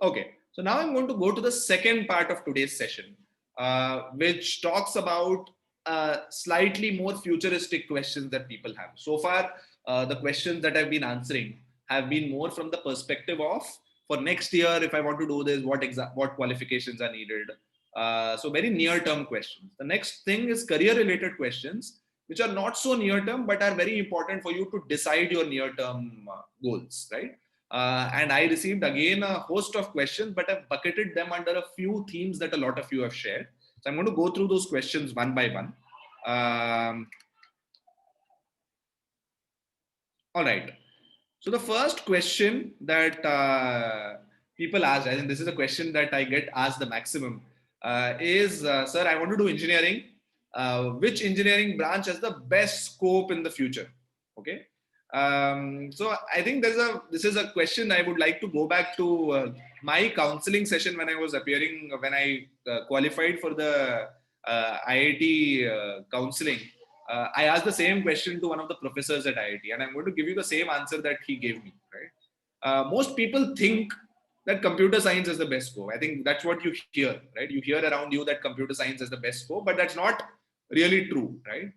Okay. So now I'm going to go to the second part of today's session, which talks about slightly more futuristic questions that people have. So far, the questions that I've been answering have been more from the perspective of, for next year, if I want to do this, what qualifications are needed. So very near-term questions. The next thing is career-related questions, which are not so near term, but are very important for you to decide your near term goals, right? And I received again a host of questions, but I've bucketed them under a few themes that a lot of you have shared. So I'm going to go through those questions one by one. All right. So the first question that people ask, I think this is a question that I get asked the maximum, is, sir, I want to do engineering. Which engineering branch has the best scope in the future? Okay. So I think this is a question I would like to go back to my counseling session when I was appearing, when I qualified for the IIT counseling. I asked the same question to one of the professors at IIT, and I'm going to give you the same answer that he gave me, right? Most people think that computer science is the best scope. I think that's what you hear, right? You hear around you that computer science is the best scope, but that's not really true, right?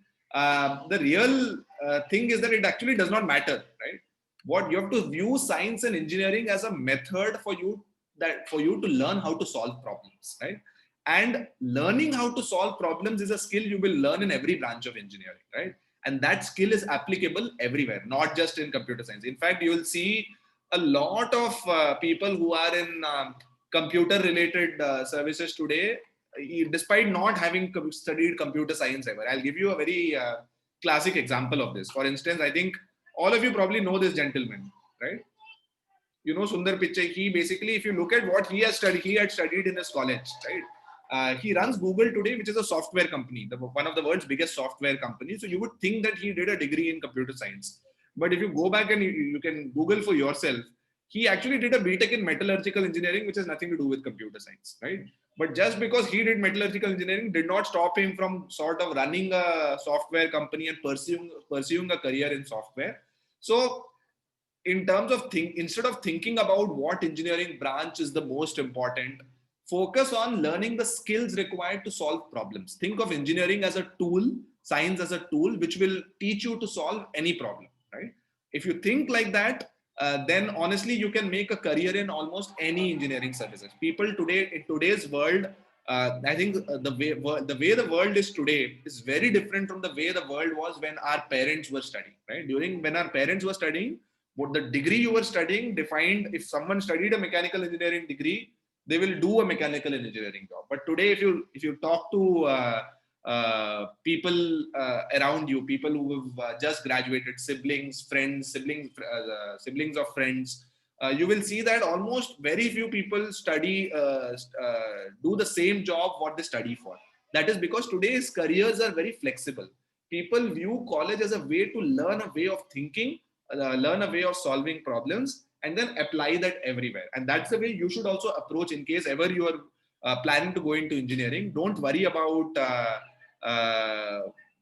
The real thing is that it actually does not matter, right? What you have to view science and engineering as a method for you to learn how to solve problems, right? And learning how to solve problems is a skill you will learn in every branch of engineering, right? And that skill is applicable everywhere, not just in computer science. In fact, you will see a lot of people who are in computer related services today, despite not having studied computer science ever. I'll give you a very classic example of this. For instance, I think all of you probably know this gentleman, right? You know Sundar Pichai. He basically, if you look at what he had studied in his college, right? He runs Google today, which is a software company, one of the world's biggest software companies. So you would think that he did a degree in computer science. But if you go back and you can Google for yourself, he actually did a BTech in metallurgical engineering, which has nothing to do with computer science, right? But just because he did metallurgical engineering did not stop him from sort of running a software company and pursuing a career in software. So in terms of instead of thinking about what engineering branch is the most important, focus on learning the skills required to solve problems. Think of engineering as a tool, science as a tool, which will teach you to solve any problem, right? If you think like that, then honestly, you can make a career in almost any engineering services. People today, in today's world, I think the way the world is today is very different from the way the world was when our parents were studying, right? When our parents were studying, what the degree you were studying defined. If someone studied a mechanical engineering degree, they will do a mechanical engineering job. But today, if you talk to people around you, people who have just graduated, siblings, friends, siblings of friends, you will see that almost very few people do the same job what they study for. That is because today's careers are very flexible. People view college as a way to learn a way of thinking, learn a way of solving problems, and then apply that everywhere. And that's the way you should also approach in case ever you are planning to go into engineering. Don't worry about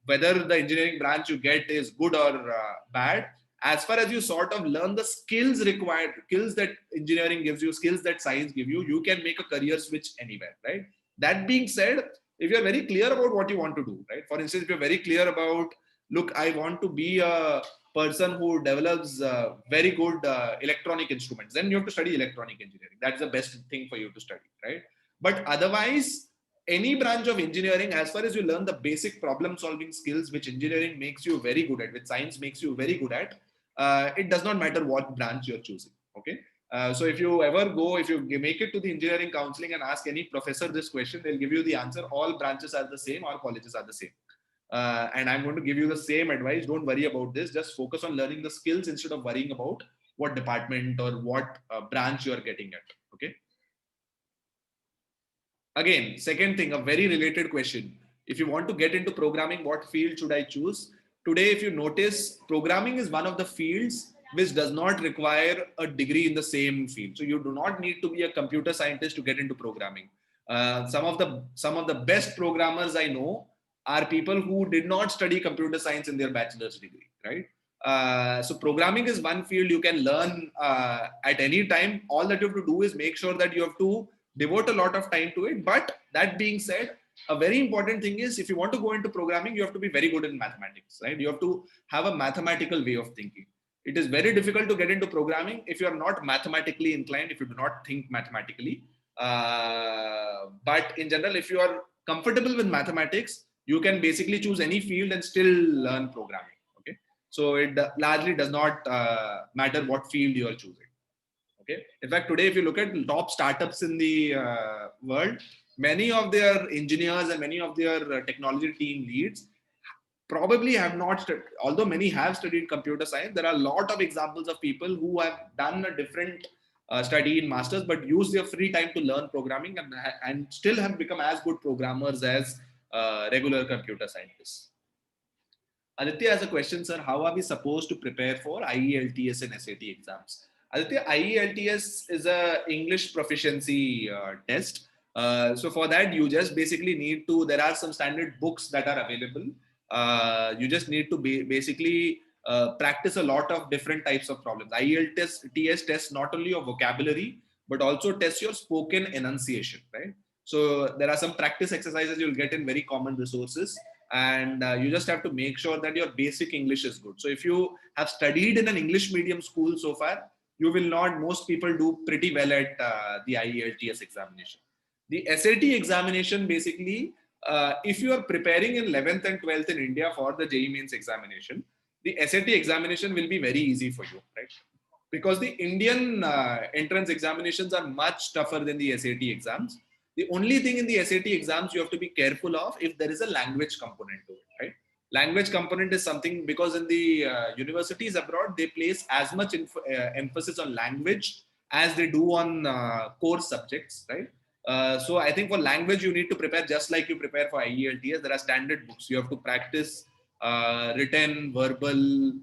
whether the engineering branch you get is good or bad. As far as you sort of learn the skills required, skills that engineering gives you, skills that science give you, you can make a career switch anywhere, right? That being said, if you're very clear about what you want to do, right? For instance, if you're very clear about, look, I want to be a person who develops very good electronic instruments, then you have to study electronic engineering. That's the best thing for you to study, right? But otherwise, any branch of engineering, as far as you learn the basic problem solving skills, which engineering makes you very good at, which science makes you very good at, it does not matter what branch you're choosing, okay? So if you make it to the engineering counseling and ask any professor this question, they'll give you the answer. All branches are the same, all colleges are the same. And I'm going to give you the same advice. Don't worry about this. Just focus on learning the skills instead of worrying about what department or what branch you are getting at, okay? Again, second thing, a very related question. If you want to get into programming, what field should I choose? Today, if you notice, programming is one of the fields which does not require a degree in the same field. So you do not need to be a computer scientist to get into programming. Some of the best programmers I know are people who did not study computer science in their bachelor's degree, right? So programming is one field you can learn at any time. All that you have to do is make sure that you have to devote a lot of time to it. But that being said, a very important thing is, if you want to go into programming, you have to be very good in mathematics, right? You have to have a mathematical way of thinking. It is very difficult to get into programming if you are not mathematically inclined, if you do not think mathematically. But in general, if you are comfortable with mathematics, you can basically choose any field and still learn programming. Okay, so it largely does not matter what field you are choosing. Okay, in fact, today if you look at top startups in the world, many of their engineers and many of their technology team leads probably have not, although many have studied computer science, there are a lot of examples of people who have done a different study in masters, but use their free time to learn programming and still have become as good programmers as regular computer scientists. Aditya has a question, sir. How are we supposed to prepare for IELTS and SAT exams? Aditya, IELTS is a English proficiency test. So for that, you just basically need to, there are some standard books that are available. You just need to basically practice a lot of different types of problems. IELTS tests not only your vocabulary, but also tests your spoken enunciation, right? So there are some practice exercises you'll get in very common resources, and you just have to make sure that your basic English is good. So if you have studied in an English medium school so far, you will not, most people do pretty well at the IELTS examination. The SAT examination, basically, if you are preparing in 11th and 12th in India for the JEE Mains examination, the SAT examination will be very easy for you, right? Because the Indian entrance examinations are much tougher than the SAT exams. The only thing in the SAT exams you have to be careful of if there is a language component to it, right? Language component is something, because in the universities abroad, they place as much emphasis on language as they do on core subjects, right? So I think for language, you need to prepare just like you prepare for IELTS. There are standard books. You have to practice written, verbal,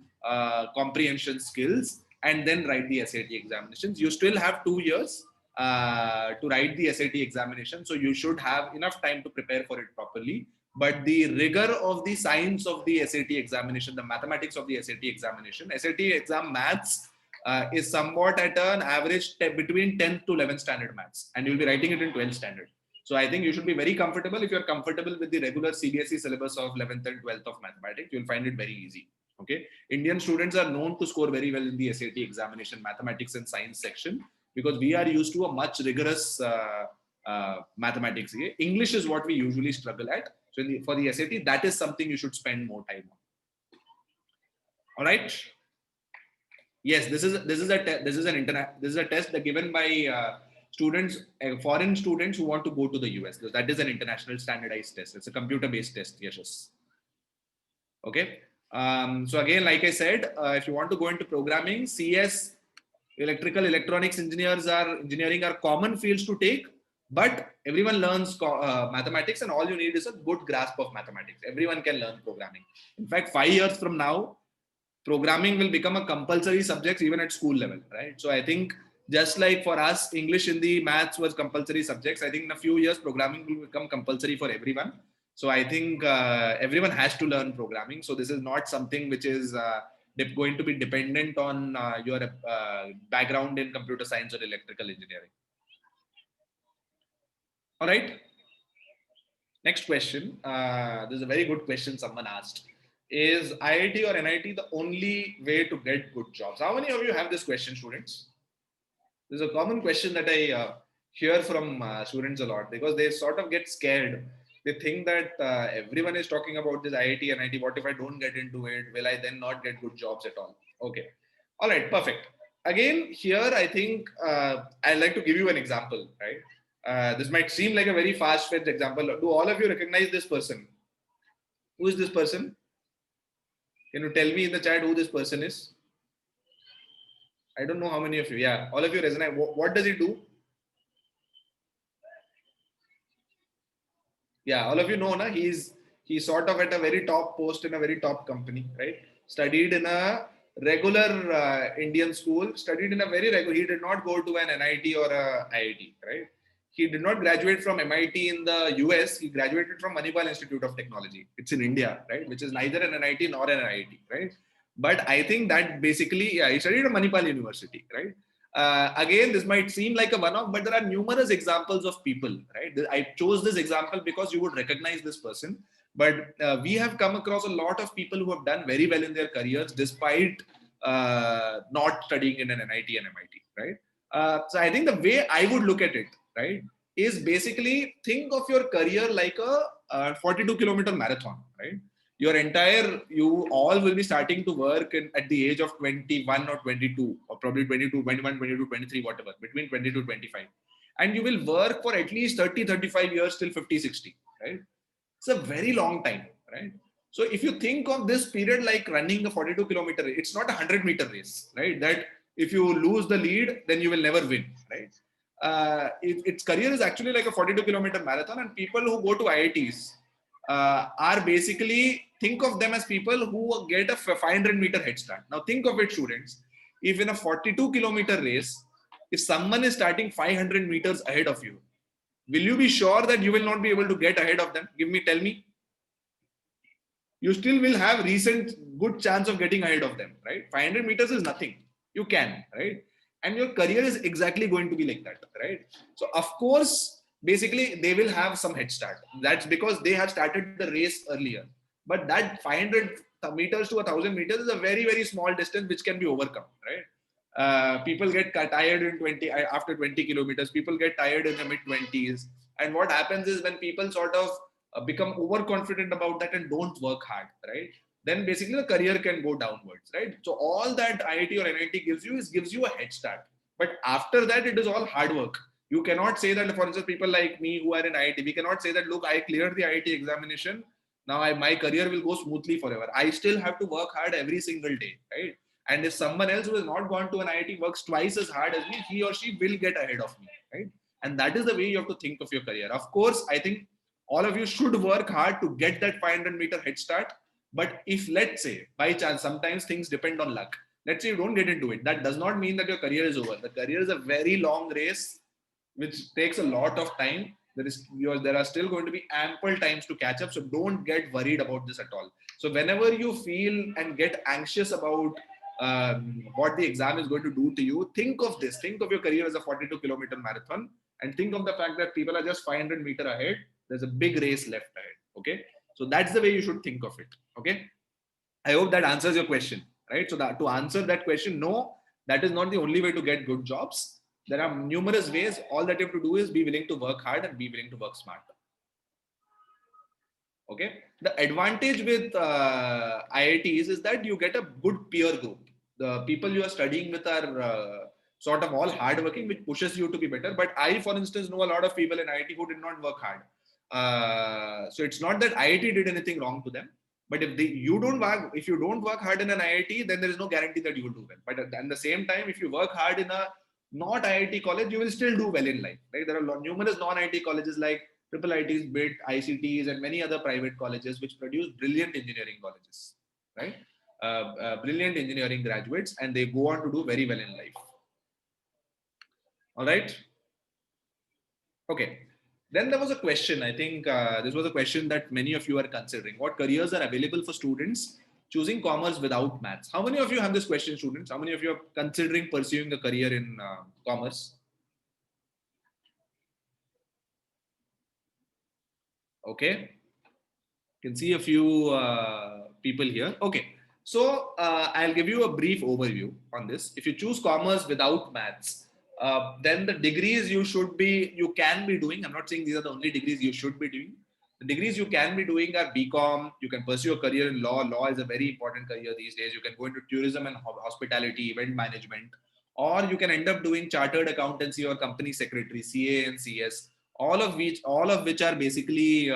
comprehension skills, and then write the SAT examinations. You still have 2 years to write the SAT examination. So you should have enough time to prepare for it properly. But the rigor of the science of the SAT examination, the mathematics of the SAT examination, SAT exam maths is somewhat at an average between 10th to 11th standard maths, and you'll be writing it in 12th standard. So I think you should be very comfortable. If you're comfortable with the regular CBSE syllabus of 11th and 12th of mathematics, you'll find it very easy. Okay, Indian students are known to score very well in the SAT examination, mathematics and science section, because we are used to a much rigorous mathematics. English is what we usually struggle at. So for the SAT, that is something you should spend more time on. All right. Yes, this is a test that given by students, foreign students who want to go to the US. That is an international standardized test. It's a computer-based test. Yes. Okay. So again, like I said, if you want to go into programming, CS, electrical, electronics engineering are common fields to take, but everyone learns mathematics, and all you need is a good grasp of mathematics. Everyone can learn programming. In fact, 5 years from now, programming will become a compulsory subject even at school level, right? So I think just like for us, English, Hindi, maths was compulsory subjects, I think in a few years, programming will become compulsory for everyone. So I think everyone has to learn programming. So this is not something which is going to be dependent on your background in computer science or electrical engineering. All right. Next question. This is a very good question someone asked. Is IIT or NIT the only way to get good jobs? How many of you have this question, students? This is a common question that I hear from students a lot, because they sort of get scared. They think that everyone is talking about this IIT, NIT. What if I don't get into it? Will I then not get good jobs at all? Okay. All right, perfect. Again, here, I think I'd like to give you an example, right? This might seem like a very fast-fetched example. Do all of you recognize this person? Who is this person? Can you tell me in the chat who this person is? I don't know how many of you. Yeah, all of you resonate. What does he do? Yeah, all of you know, he's sort of at a very top post in a very top company, right? Studied in a regular Indian school, studied in a very regular, he did not go to an NIT or a IIT, right? He did not graduate from MIT in the US. He graduated from Manipal Institute of Technology. It's in India, right? Which is neither an NIT nor an IIT, right? But I think that basically, yeah, he studied at Manipal University, right? Again, this might seem like a one-off, but there are numerous examples of people, right? I chose this example because you would recognize this person. But we have come across a lot of people who have done very well in their careers despite not studying in an NIT and MIT, right? So I think the way I would look at it, right, is basically think of your career like a 42-kilometer marathon, right? You all will be starting to work at the age of 21 or 22, or probably 22, 21, 22, 23, whatever, between 20 to 25. And you will work for at least 30, 35 years till 50, 60, right? It's a very long time, right? So if you think of this period like running a 42-kilometer, it's not a 100-meter race, right? That if you lose the lead, then you will never win, right? Its career is actually like a 42-kilometer marathon, and people who go to IITs are basically, think of them as people who get a 500-meter head start. Now think of it, students, if in a 42-kilometer race, if someone is starting 500 meters ahead of you, will you be sure that you will not be able to get ahead of them? Tell me. You still will have good chance of getting ahead of them, right? 500 meters is nothing. You can, right? And your career is exactly going to be like that, right? So of course, basically they will have some head start. That's because they have started the race earlier. But that 500 meters to 1,000 meters is a very, very small distance which can be overcome, right? People get tired after 20 kilometers. People get tired in the mid 20s. And what happens is when people sort of become overconfident about that and don't work hard, right? Then basically the career can go downwards, right? So all that IIT or NIT gives you a head start. But after that, it is all hard work. You cannot say that, for instance, people like me who are in IIT, we cannot say that, look, I cleared the IIT examination. Now my career will go smoothly forever. I still have to work hard every single day, right? And if someone else who has not gone to an IIT works twice as hard as me, he or she will get ahead of me, right? And that is the way you have to think of your career. Of course, I think all of you should work hard to get that 500-meter head start. But if, let's say, by chance, sometimes things depend on luck. Let's say you don't get into it. That does not mean that your career is over. The career is a very long race, which takes a lot of time. There are still going to be ample times to catch up. So don't get worried about this at all. So whenever you feel and get anxious about what the exam is going to do to you, think of this. Think of your career as a 42-kilometer marathon, and think of the fact that people are just 500 meters ahead. There's a big race left ahead. Okay. So that's the way you should think of it. Okay. I hope that answers your question, right? So that to answer that question, no, that is not the only way to get good jobs. There are numerous ways. All that you have to do is be willing to work hard and be willing to work smart. Okay. The advantage with IITs is that you get a good peer group. The people you are studying with are sort of all hardworking, which pushes you to be better. But I, for instance, know a lot of people in IIT who did not work hard. So it's not that IIT did anything wrong to them, but if you don't work hard in an IIT, then there is no guarantee that you will do well. But at the same time, if you work hard in a not IIT college, you will still do well in life, right? There are numerous non-IIT colleges like triple ITs, BIT, ICTs, and many other private colleges which produce brilliant engineering colleges, right? Brilliant engineering graduates, and they go on to do very well in life. All right. Okay. Then there was a question. I think this was a question that many of you are considering. What careers are available for students choosing commerce without maths? How many of you have this question, students? How many of you are considering pursuing a career in commerce? Okay. You can see a few people here. Okay. So I'll give you a brief overview on this. If you choose commerce without maths, then the degrees you can be doing. I'm not saying these are the only degrees you should be doing. The degrees you can be doing are BCom. You can pursue a career in law. Law is a very important career these days. You can go into tourism and hospitality, event management, or you can end up doing chartered accountancy or company secretary, CA and CS. All of which are basically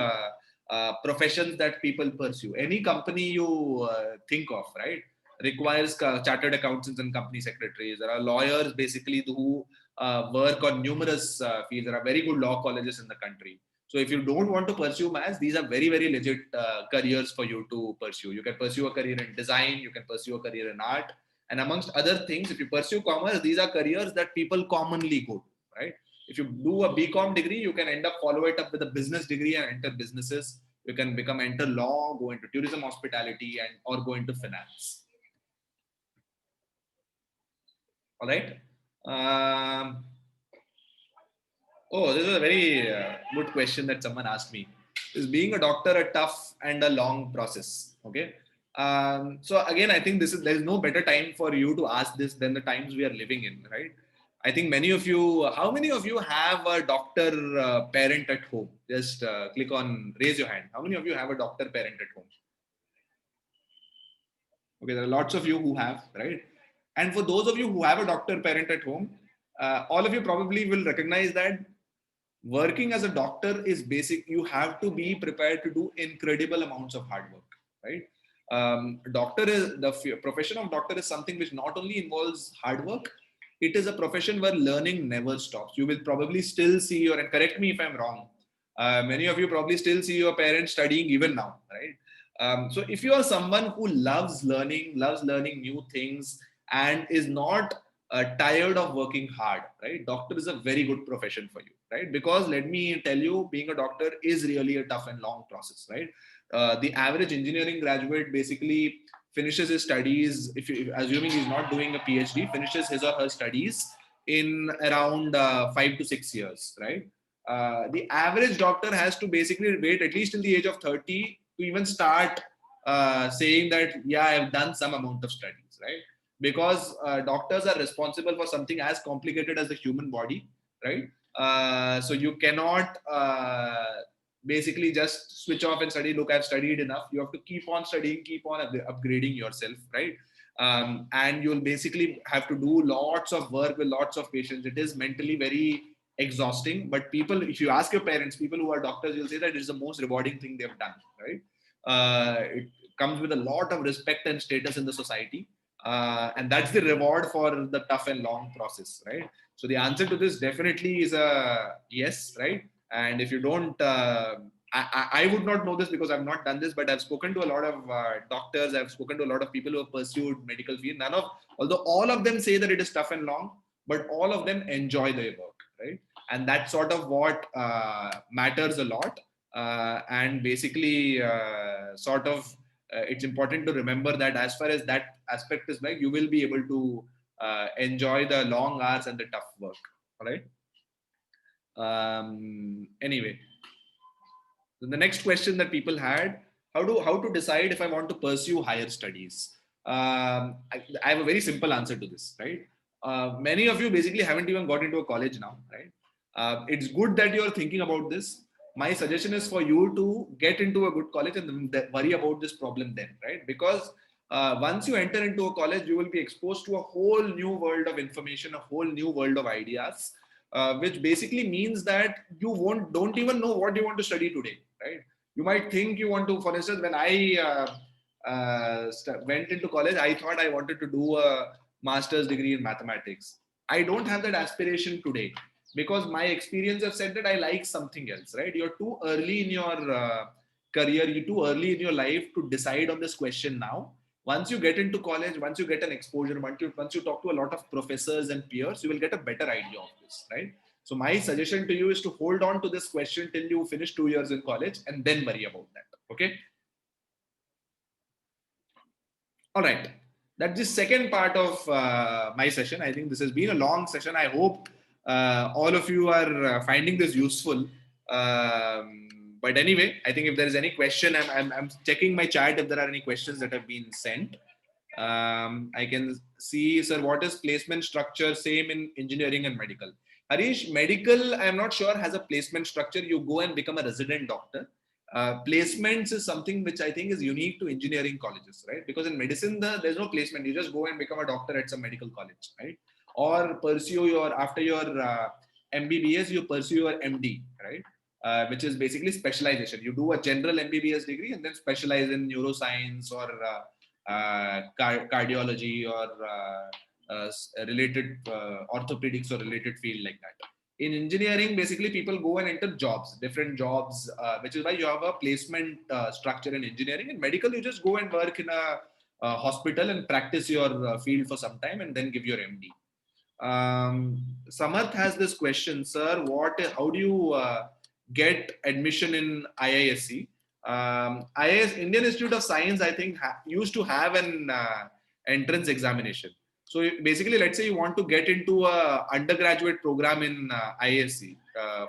professions that people pursue. Any company you think of, right, requires chartered accountants and company secretaries. There are lawyers basically who work on numerous fields. There are very good law colleges in the country. So if you don't want to pursue maths, these are very, very legit careers for you to pursue. You can pursue a career in design. You can pursue a career in art. And amongst other things, if you pursue commerce, these are careers that people commonly go to, right? If you do a BCom degree, you can end up follow it up with a business degree and enter businesses. You can enter law, go into tourism, hospitality, and or go into finance. All right. Oh, this is a very good question that someone asked me. Is being a doctor a tough and a long process? Okay. So again, I think there is no better time for you to ask this than the times we are living in, right? I think many of you, how many of you have a doctor parent at home? Just click on, raise your hand. How many of you have a doctor parent at home? Okay, there are lots of you who have, right? And for those of you who have a doctor parent at home, all of you probably will recognize that working as a doctor is basic. You have to be prepared to do incredible amounts of hard work, right? The profession of doctor is something which not only involves hard work, it is a profession where learning never stops. You will probably still see your, and correct me if I'm wrong, many of you probably still see your parents studying even now, right? So if you are someone who loves learning new things, and is not tired of working hard, right? Doctor is a very good profession for you, right? Because let me tell you, being a doctor is really a tough and long process, right? The average engineering graduate basically finishes his studies, assuming he's not doing a PhD, finishes his or her studies in around 5 to 6 years, right? The average doctor has to basically wait at least till the age of 30 to even start saying that, yeah, I've done some amount of studies, right? Because doctors are responsible for something as complicated as the human body, right? So you cannot basically just switch off and study. Look, I've studied enough. You have to keep on studying, keep on upgrading yourself, right? And you'll basically have to do lots of work with lots of patients. It is mentally very exhausting. But people, if you ask your parents, people who are doctors, you'll say that it's the most rewarding thing they've done, right? It comes with a lot of respect and status in the society. And that's the reward for the tough and long process, right? So the answer to this definitely is a yes, right? And if you don't, I would not know this because I've not done this, but I've spoken to a lot of doctors. I've spoken to a lot of people who have pursued medical field. Although all of them say that it is tough and long, but all of them enjoy their work, right? And that's sort of what matters a lot. And basically, it's important to remember that as far as that aspect is like, you will be able to enjoy the long hours and the tough work. All right. Anyway, so the next question that people had, how to decide if I want to pursue higher studies? I have a very simple answer to this, right? Many of you basically haven't even got into a college now, right? It's good that you're thinking about this. My suggestion is for you to get into a good college and then worry about this problem then, right? Because once you enter into a college, you will be exposed to a whole new world of information, a whole new world of ideas, which basically means that you don't even know what you want to study today, right? You might think you want to, for instance, when I went into college, I thought I wanted to do a master's degree in mathematics. I don't have that aspiration today because my experience have said that I like something else, right? You're too early in your career, you're too early in your life to decide on this question now. Once you get into college, once you get an exposure, once you talk to a lot of professors and peers, you will get a better idea of this, right? So my suggestion to you is to hold on to this question till you finish 2 years in college and then worry about that. Okay. All right. That's the second part of my session. I think this has been a long session. I hope all of you are finding this useful. But anyway, I think if there is any question, I'm checking my chat if there are any questions that have been sent. I can see, sir, what is placement structure? Same in engineering and medical. Harish, medical, I'm not sure, has a placement structure. You go and become a resident doctor. Placements is something which I think is unique to engineering colleges, right? Because in medicine, there's no placement. You just go and become a doctor at some medical college, right? Or pursue after your MBBS, you pursue your MD, right? Which is basically specialization. You do a general MBBS degree and then specialize in neuroscience or cardiology or related orthopedics or related field like that. In engineering, basically people go and enter jobs, different jobs, which is why you have a placement structure in engineering. In medical, you just go and work in a hospital and practice your field for some time and then give your MD. Samarth has this question, sir. How do you get admission in IISc? Indian Institute of Science, I think, used to have an entrance examination. So basically, let's say you want to get into a undergraduate program in IISc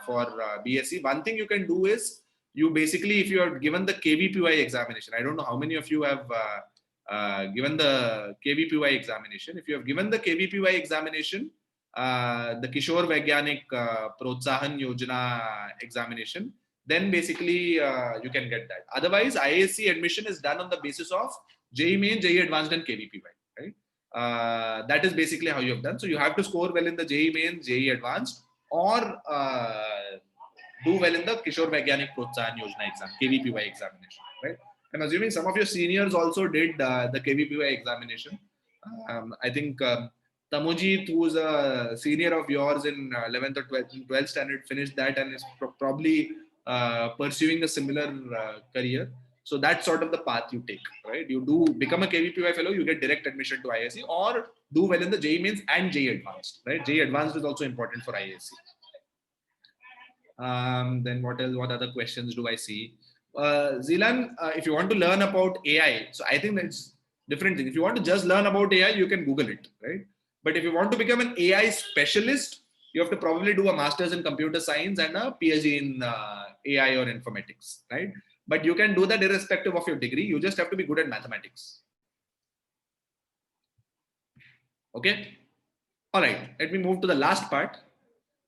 for BSc. One thing you can do is you basically, if you are given the KVPY examination, I don't know how many of you have given the KVPY examination. If you have given the KVPY examination, the Kishore Vaigyanik Protsahan Yojana examination, then basically you can get that. Otherwise, IISc admission is done on the basis of JEE Main, JEE Advanced and KVPY, right? That is basically how you have done. So you have to score well in the JEE Main, JEE Advanced, or do well in the Kishore Vaigyanik Protsahan Yojana exam, KVPY examination, right? I'm assuming some of your seniors also did the KVPY examination. I think Tamojit, who is a senior of yours in 11th or 12th standard, finished that and is probably pursuing a similar career. So that's sort of the path you take, right? You do become a KVPY fellow, you get direct admission to IISc, or do well in the JEE Mains and JEE Advanced, right? JEE Advanced is also important for IISc. Then what else? What other questions do I see? Zilan, if you want to learn about AI, so I think that's different thing. If you want to just learn about AI, you can Google it, right? But if you want to become an AI specialist, you have to probably do a master's in computer science and a PhD in AI or informatics, right? But you can do that irrespective of your degree. You just have to be good at mathematics. Okay. All right. Let me move to the last part,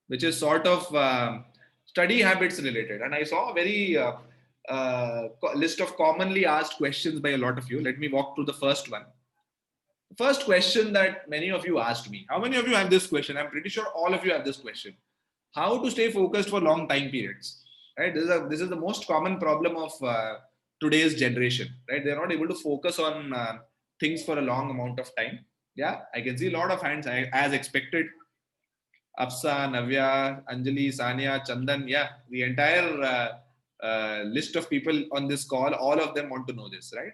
which is sort of study habits related. And I saw a very list of commonly asked questions by a lot of you. Let me walk through the first one. The first question that many of you asked me. How many of you have this question? I'm pretty sure all of you have this question. How to stay focused for long time periods? Right? This is the most common problem of today's generation. Right? They're not able to focus on things for a long amount of time. Yeah, I can see a lot of hands as expected. Afsa, Navya, Anjali, Sania, Chandan. Yeah, the entire list of people on this call, all of them want to know this, right?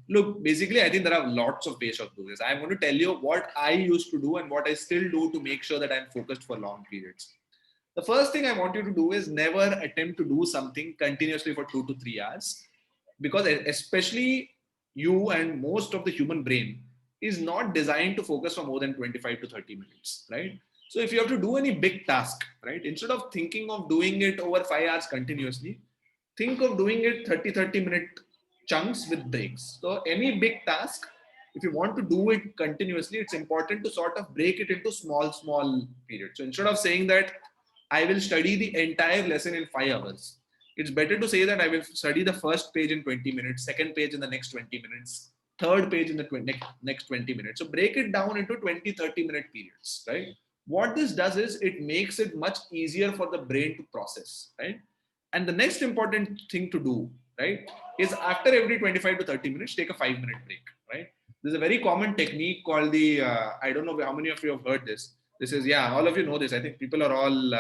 Look, basically, I think there are lots of ways to do this. I'm going to tell you what I used to do and what I still do to make sure that I'm focused for long periods. The first thing I want you to do is never attempt to do something continuously for 2 to 3 hours, because especially you and most of the human brain is not designed to focus for more than 25 to 30 minutes, right? So if you have to do any big task, right, instead of thinking of doing it over 5 hours continuously, think of doing it 30 minute chunks with breaks. So any big task, if you want to do it continuously, it's important to sort of break it into small periods. So instead of saying that I will study the entire lesson in 5 hours, it's better to say that I will study the first page in 20 minutes, second page in the next 20 minutes, third page in the next 20 minutes. So break it down into 20-30 minute periods, right? What this does is it makes it much easier for the brain to process, right? And the next important thing to do, right, is after every 25 to 30 minutes, take a 5-minute break, right? There's a very common technique called the, I don't know how many of you have heard this. This is, yeah, all of you know this. I think people are all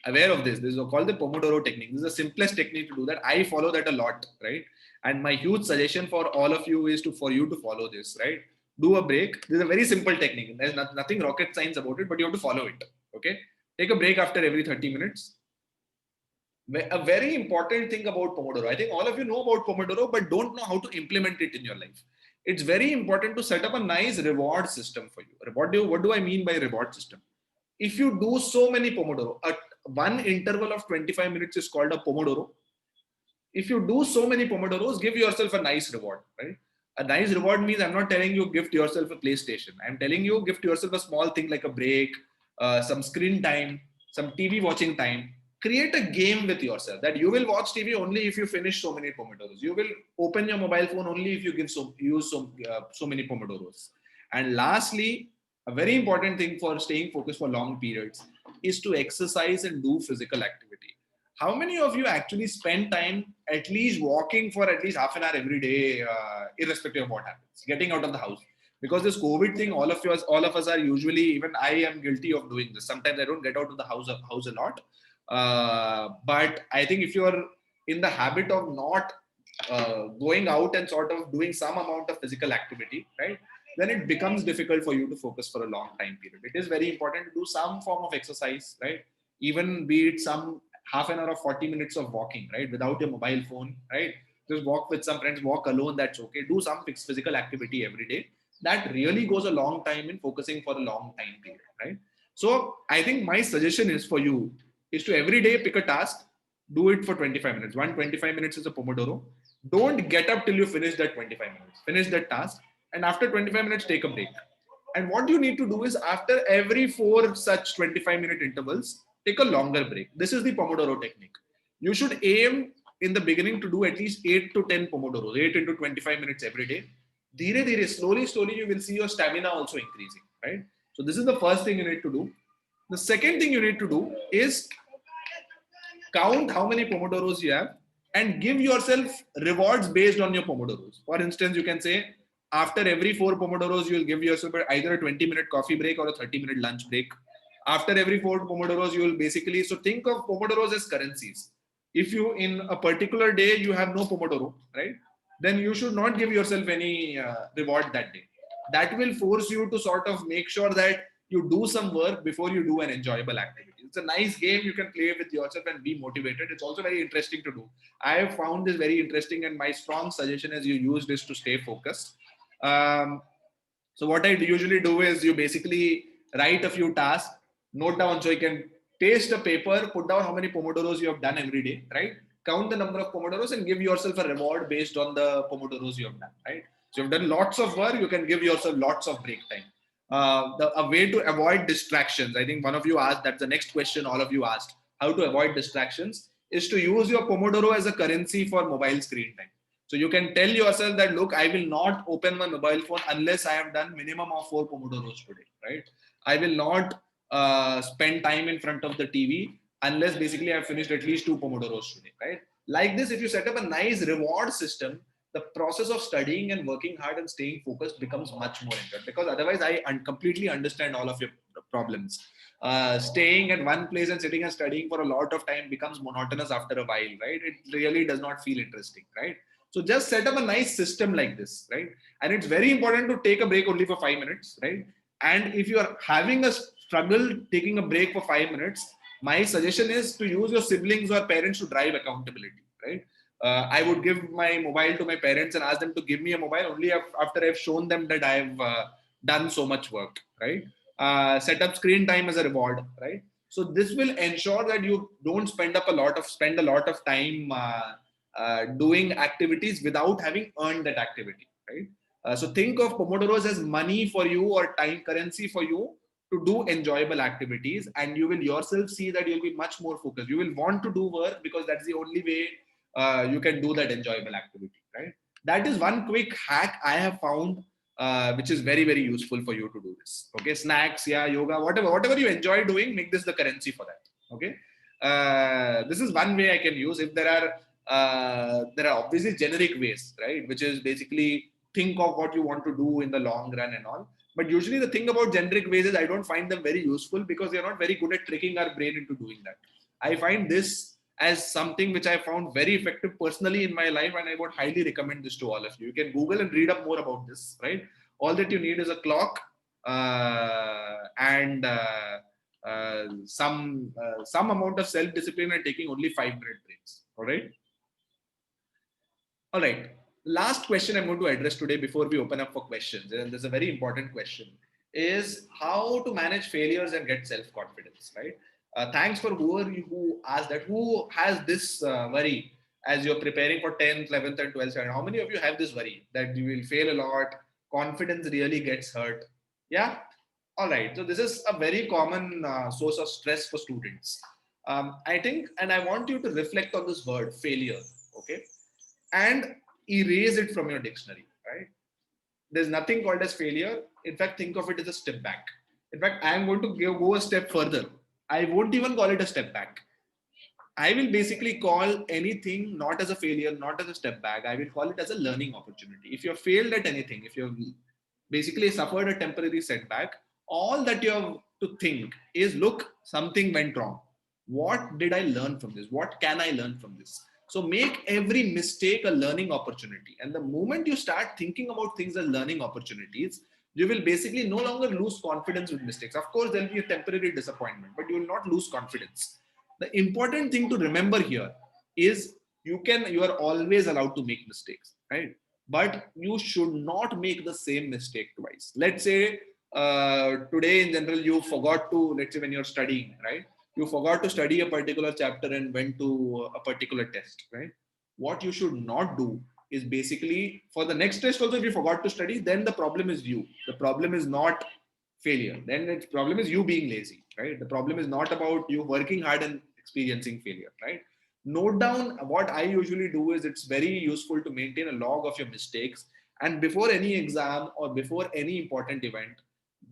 aware of this. This is called the Pomodoro technique. This is the simplest technique to do that. I follow that a lot, right? And my huge suggestion for all of you is for you to follow this, right? Do a break. This is a very simple technique. There's nothing rocket science about it, but you have to follow it. Okay. Take a break after every 30 minutes. A very important thing about Pomodoro. I think all of you know about Pomodoro, but don't know how to implement it in your life. It's very important to set up a nice reward system for you. What do I mean by reward system? If you do so many Pomodoro, one interval of 25 minutes is called a Pomodoro. If you do so many Pomodoros, give yourself a nice reward, right? A nice reward means I'm not telling you gift yourself a PlayStation. I'm telling you gift yourself a small thing like a break, some screen time, some TV watching time. Create a game with yourself that you will watch TV only if you finish so many Pomodoros. You will open your mobile phone only if you use so many Pomodoros. And lastly, a very important thing for staying focused for long periods is to exercise and do physical activity. How many of you actually spend time at least walking for at least half an hour every day, irrespective of what happens, getting out of the house? Because this COVID thing, all of us are usually, even I am guilty of doing this. Sometimes I don't get out of the house a lot. But I think if you are in the habit of not going out and sort of doing some amount of physical activity, right, then it becomes difficult for you to focus for a long time period. It is very important to do some form of exercise, right? Even be it some half an hour or 40 minutes of walking, right, without your mobile phone, right? Just walk with some friends, walk alone, that's okay. Do some physical activity every day. That really goes a long time in focusing for a long time period, right? So I think my suggestion is for you is to every day pick a task, do it for 25 minutes. 125 minutes is a Pomodoro. Don't get up till you finish that 25 minutes. Finish that task. And after 25 minutes, take a break. And what you need to do is after every 4 such 25-minute intervals, take a longer break. This is the Pomodoro technique. You should aim in the beginning to do at least 8 to 10 Pomodoros, 8 into 25 minutes every day. Dheere, dheere, slowly, you will see your stamina also increasing, right? So this is the first thing you need to do. The second thing you need to do is count how many Pomodoros you have and give yourself rewards based on your Pomodoros. For instance, you can say after every 4 Pomodoros, you will give yourself either a 20-minute coffee break or a 30-minute lunch break. After every 4 Pomodoros, you will basically, so think of Pomodoros as currencies. If you, in a particular day, you have no Pomodoro, right? Then you should not give yourself any reward that day. That will force you to sort of make sure that you do some work before you do an enjoyable activity. It's a nice game you can play with yourself and be motivated. It's also very interesting to do. I have found this very interesting, and my strong suggestion is you use this to stay focused. So what I usually do is you basically write a few tasks, note down, so you can paste a paper, put down how many Pomodoros you have done every day, right? Count the number of Pomodoros and give yourself a reward based on the Pomodoros you have done, right? So you've done lots of work, you can give yourself lots of break time. A way to avoid distractions. I think one of you asked, that's the next question all of you asked, how to avoid distractions, is to use your Pomodoro as a currency for mobile screen time. So you can tell yourself that, look, I will not open my mobile phone unless I have done minimum of 4 Pomodoros today, right? I will not spend time in front of the TV unless basically I've finished at least 2 Pomodoros today, right? Like this, if you set up a nice reward system, the process of studying and working hard and staying focused becomes much more important, because otherwise I completely understand all of your problems. Staying at one place and sitting and studying for a lot of time becomes monotonous after a while, right? It really does not feel interesting, right? So just set up a nice system like this, right? And it's very important to take a break only for 5 minutes, right? And if you are having a struggle taking a break for 5 minutes, my suggestion is to use your siblings or parents to drive accountability, right? I would give my mobile to my parents and ask them to give me a mobile only after I've shown them that I've done so much work, right? Set up screen time as a reward, right? So this will ensure that you don't spend a lot of time doing activities without having earned that activity, right? So think of Pomodoros as money for you or time currency for you to do enjoyable activities, and you will yourself see that you'll be much more focused. You will want to do work because that's the only way you can do that enjoyable activity, right? That is one quick hack I have found, which is very, very useful for you to do this. Okay, snacks, yeah, yoga, whatever you enjoy doing, make this the currency for that. Okay, this is one way I can use. If there are obviously generic ways, right, which is basically think of what you want to do in the long run and all. But usually the thing about generic ways is I don't find them very useful because they're not very good at tricking our brain into doing that. I find this as something which I found very effective personally in my life, and I would highly recommend this to all of you. You can Google and read up more about this, right? All that you need is a clock and some amount of self-discipline and taking only 5-minute breaks. All right. All right. Last question I'm going to address today before we open up for questions, and there's a very important question, is how to manage failures and get self-confidence, right? Thanks for who asked that. Who has this worry as you're preparing for 10th, 11th, and 12th? And how many of you have this worry that you will fail a lot? Confidence really gets hurt. Yeah. All right. So this is a very common source of stress for students. I think, and I want you to reflect on this word failure. Okay, and erase it from your dictionary, right? There's nothing called as failure. In fact, think of it as a step back. In fact, I'm going to go a step further. I won't even call it a step back. I will basically call anything not as a failure, not as a step back. I will call it as a learning opportunity. If you've failed at anything, if you've basically suffered a temporary setback, all that you have to think is, look, something went wrong. What did I learn from this? What can I learn from this? So make every mistake a learning opportunity. And the moment you start thinking about things as learning opportunities, you will basically no longer lose confidence with mistakes. Of course, there'll be a temporary disappointment, but you will not lose confidence. The important thing to remember here is you are always allowed to make mistakes, right? But you should not make the same mistake twice. Let's say today in general you forgot to, let's say when you're studying, right? You forgot to study a particular chapter and went to a particular test, right? What you should not do is basically for the next test also, if you forgot to study, then the problem is you. The problem is not failure. Then the problem is you being lazy, right? The problem is not about you working hard and experiencing failure, right? Note down. What I usually do is it's very useful to maintain a log of your mistakes. And before any exam or before any important event,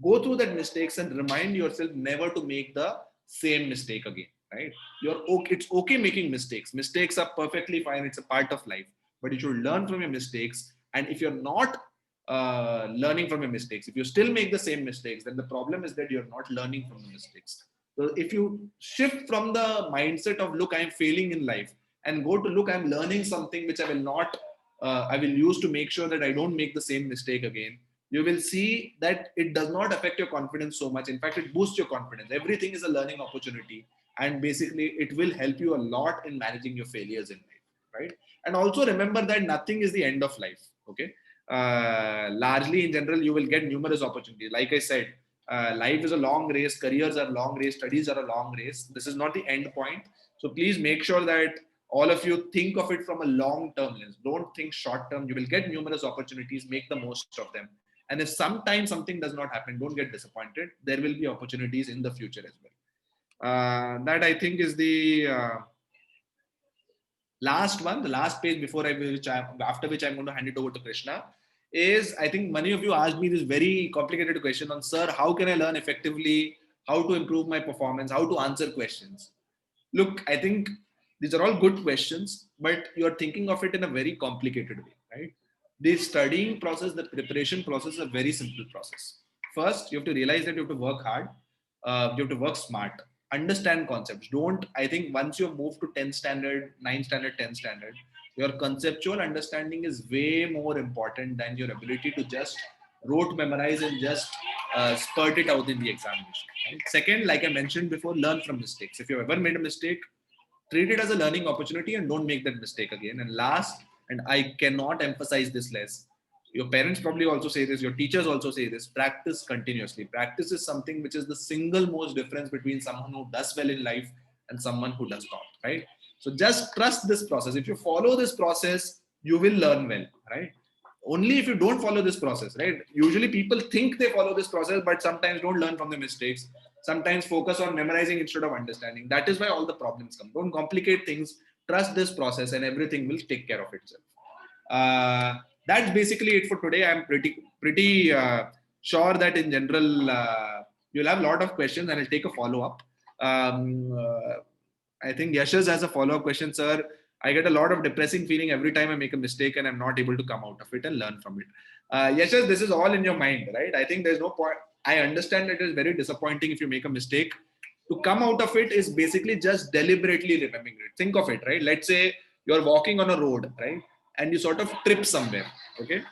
go through that mistakes and remind yourself never to make the same mistake again, right? You're okay. It's okay making mistakes. Mistakes are perfectly fine. It's a part of life, but you should learn from your mistakes. And if you're not learning from your mistakes, if you still make the same mistakes, then the problem is that you're not learning from the mistakes. So if you shift from the mindset of look, I'm failing in life, and go to look, I'm learning something which I will not, I will use to make sure that I don't make the same mistake again, you will see that it does not affect your confidence so much. In fact, it boosts your confidence. Everything is a learning opportunity, and basically it will help you a lot in managing your failures in life, right? And also remember that nothing is the end of life. Okay. Largely in general, you will get numerous opportunities. Like I said, life is a long race, careers are long race, studies are a long race. This is not the end point. So please make sure that all of you think of it from a long term lens. Don't think short term. You will get numerous opportunities, make the most of them. And if sometimes something does not happen, don't get disappointed. There will be opportunities in the future as well. That I think is the last one, the last page before after which I'm going to hand it over to Krishna, is I think many of you asked me this very complicated question on, sir, how can I learn effectively, how to improve my performance, how to answer questions. Look, I think these are all good questions, but you're thinking of it in a very complicated way, right? The studying process, the preparation process is a very simple process. First, you have to realize that you have to work hard, you have to work smart, understand concepts. Don't, I think once you move to 10th standard, 9th standard, 10th standard, your conceptual understanding is way more important than your ability to just rote memorize and just spurt it out in the examination. Right? Second, like I mentioned before, learn from mistakes. If you've ever made a mistake, treat it as a learning opportunity and don't make that mistake again. And last, and I cannot emphasize this less, your parents probably also say this, your teachers also say this, practice continuously. Practice is something which is the single most difference between someone who does well in life and someone who does not, right? So just trust this process. If you follow this process, you will learn well, right? Only if you don't follow this process, right? Usually people think they follow this process, but sometimes don't learn from their mistakes. Sometimes focus on memorizing instead of understanding. That is why all the problems come. Don't complicate things. Trust this process and everything will take care of itself. That's basically it for today. I'm pretty sure that in general, you'll have a lot of questions and I'll take a follow-up. I think Yashas has a follow-up question, sir. I get a lot of depressing feeling every time I make a mistake and I'm not able to come out of it and learn from it. Yashas, this is all in your mind, right? I think there's no point. I understand that it is very disappointing if you make a mistake. To come out of it is basically just deliberately remembering it. Think of it, right? Let's say you're walking on a road, right? And you sort of trip somewhere, okay?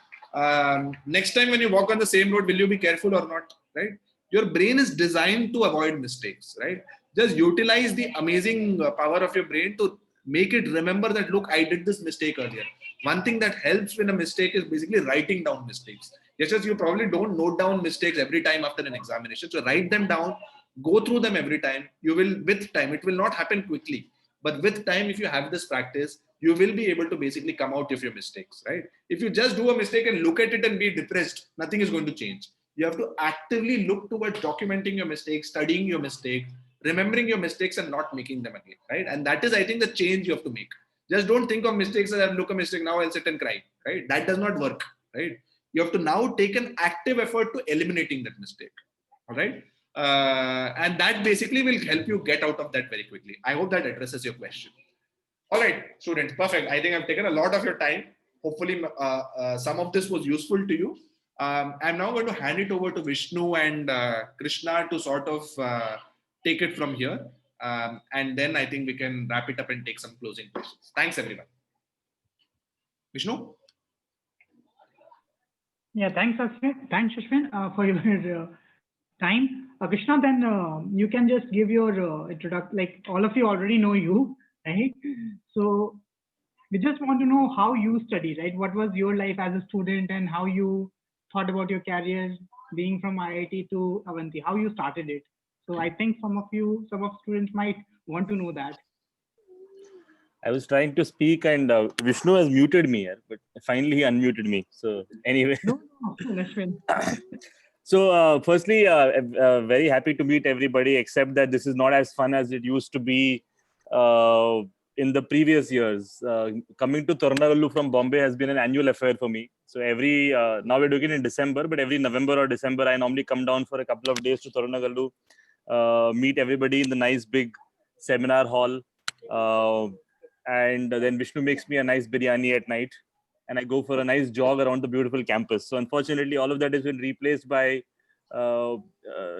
Next time when you walk on the same road, will you be careful or not, right? Your brain is designed to avoid mistakes, right? Just utilize the amazing power of your brain to make it remember that, look, I did this mistake earlier. One thing that helps when a mistake is basically writing down mistakes. Yes, you probably don't note down mistakes every time after an examination. So write them down, go through them every time. You will, with time, it will not happen quickly. But with time, if you have this practice, you will be able to basically come out of your mistakes, right? If you just do a mistake and look at it and be depressed, nothing is going to change. You have to actively look towards documenting your mistakes, studying your mistake, remembering your mistakes and not making them again, right? And that is, I think, the change you have to make. Just don't think of mistakes as, look a mistake, now I'll sit and cry, right? That does not work, right? You have to now take an active effort to eliminating that mistake, all right? And that basically will help you get out of that very quickly. I hope that addresses your question. All right, students, perfect. I think I've taken a lot of your time. Hopefully, some of this was useful to you. I'm now going to hand it over to Vishnu and Krishna to sort of take it from here. And then I think we can wrap it up and take some closing questions. Thanks, everyone. Vishnu? Yeah, thanks, Ashwin. Thanks, Ashwin, for your time. Krishna, then you can just give your introduction. Like all of you already know you, right? So we just want to know how you study, right? What was your life as a student and how you thought about your career being from IIT to Avanti, how you started it. So I think some of students might want to know that. I was trying to speak and Vishnu has muted me here, but finally he unmuted me. So anyway. No, Ashwin. So firstly, very happy to meet everybody, except that this is not as fun as it used to be in the previous years. Coming to Tornagallu from Bombay has been an annual affair for me. So every, now we're doing it in December, but every November or December, I normally come down for a couple of days to Tornagallu, meet everybody in the nice big seminar hall. And then Vishnu makes me a nice biryani at night, and I go for a nice jog around the beautiful campus. So unfortunately, all of that has been replaced by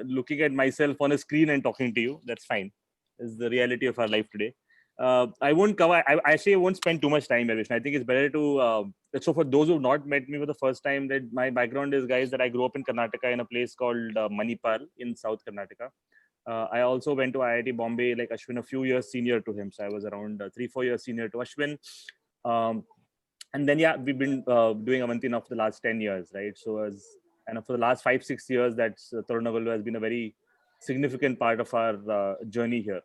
looking at myself on a screen and talking to you. That's fine. Is the reality of our life today. I won't cover. I actually won't spend too much time here, Vishnu. I think it's better to. So for those who've not met me for the first time, that my background is, guys, that I grew up in Karnataka in a place called Manipal in South Karnataka. I also went to IIT Bombay, like Ashwin, a few years senior to him. So I was around 3-4 years senior to Ashwin. And then, yeah, we've been doing Avanti now for the last 10 years, right? So and for the last 5-6 years, that's Tornagallu has been a very significant part of our journey here.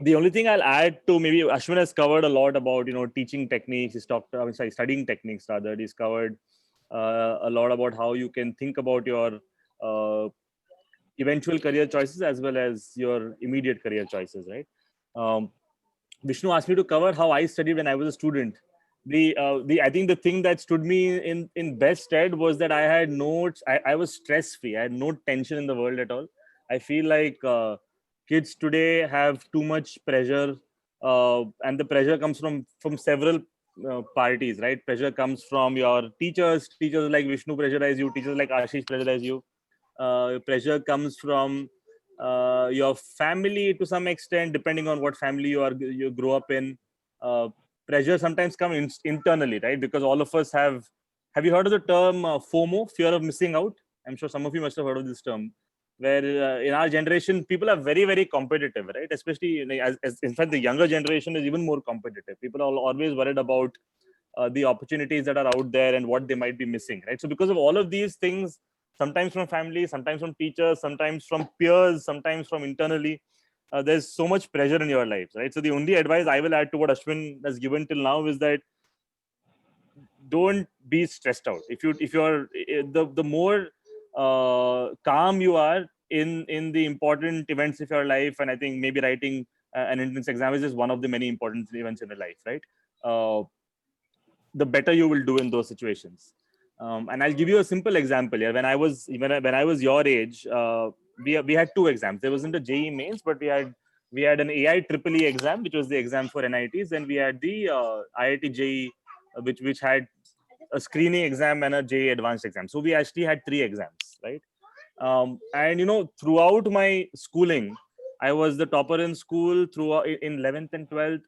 The only thing I'll add to, maybe Ashwin has covered a lot about, teaching techniques. He's talked, studying techniques rather. He's covered a lot about how you can think about your eventual career choices as well as your immediate career choices, right? Vishnu asked me to cover how I studied when I was a student. I think the thing that stood me in best stead was that I had I was stress free. I had no tension in the world at all. I feel like kids today have too much pressure, and the pressure comes from several parties, right? Pressure comes from your teachers like Vishnu pressurize you, teachers like Ashish pressurize you. Pressure comes from your family to some extent, depending on what family you grow up in. Pressure sometimes comes internally, right? Because all of us have you heard of the term FOMO, fear of missing out? I'm sure some of you must have heard of this term, where in our generation, people are very, very competitive, right? Especially as in fact, the younger generation is even more competitive. People are always worried about the opportunities that are out there and what they might be missing, right? So because of all of these things, sometimes from family, sometimes from teachers, sometimes from peers, sometimes from internally, there's so much pressure in your lives, right? So the only advice I will add to what Ashwin has given till now is that don't be stressed out. If you're the more calm you are in the important events of your life, and I think maybe writing an entrance exam is just one of the many important events in your life, right? The better you will do in those situations. And I'll give you a simple example here. When I was your age, we had two exams. There wasn't a JEE mains, but we had an AI-EEE exam, which was the exam for NITs, and we had the IIT JEE, which had a screening exam and a JEE advanced exam. So we actually had 3 exams, right? And throughout my schooling, I was the topper in school. Throughout in 11th and 12th,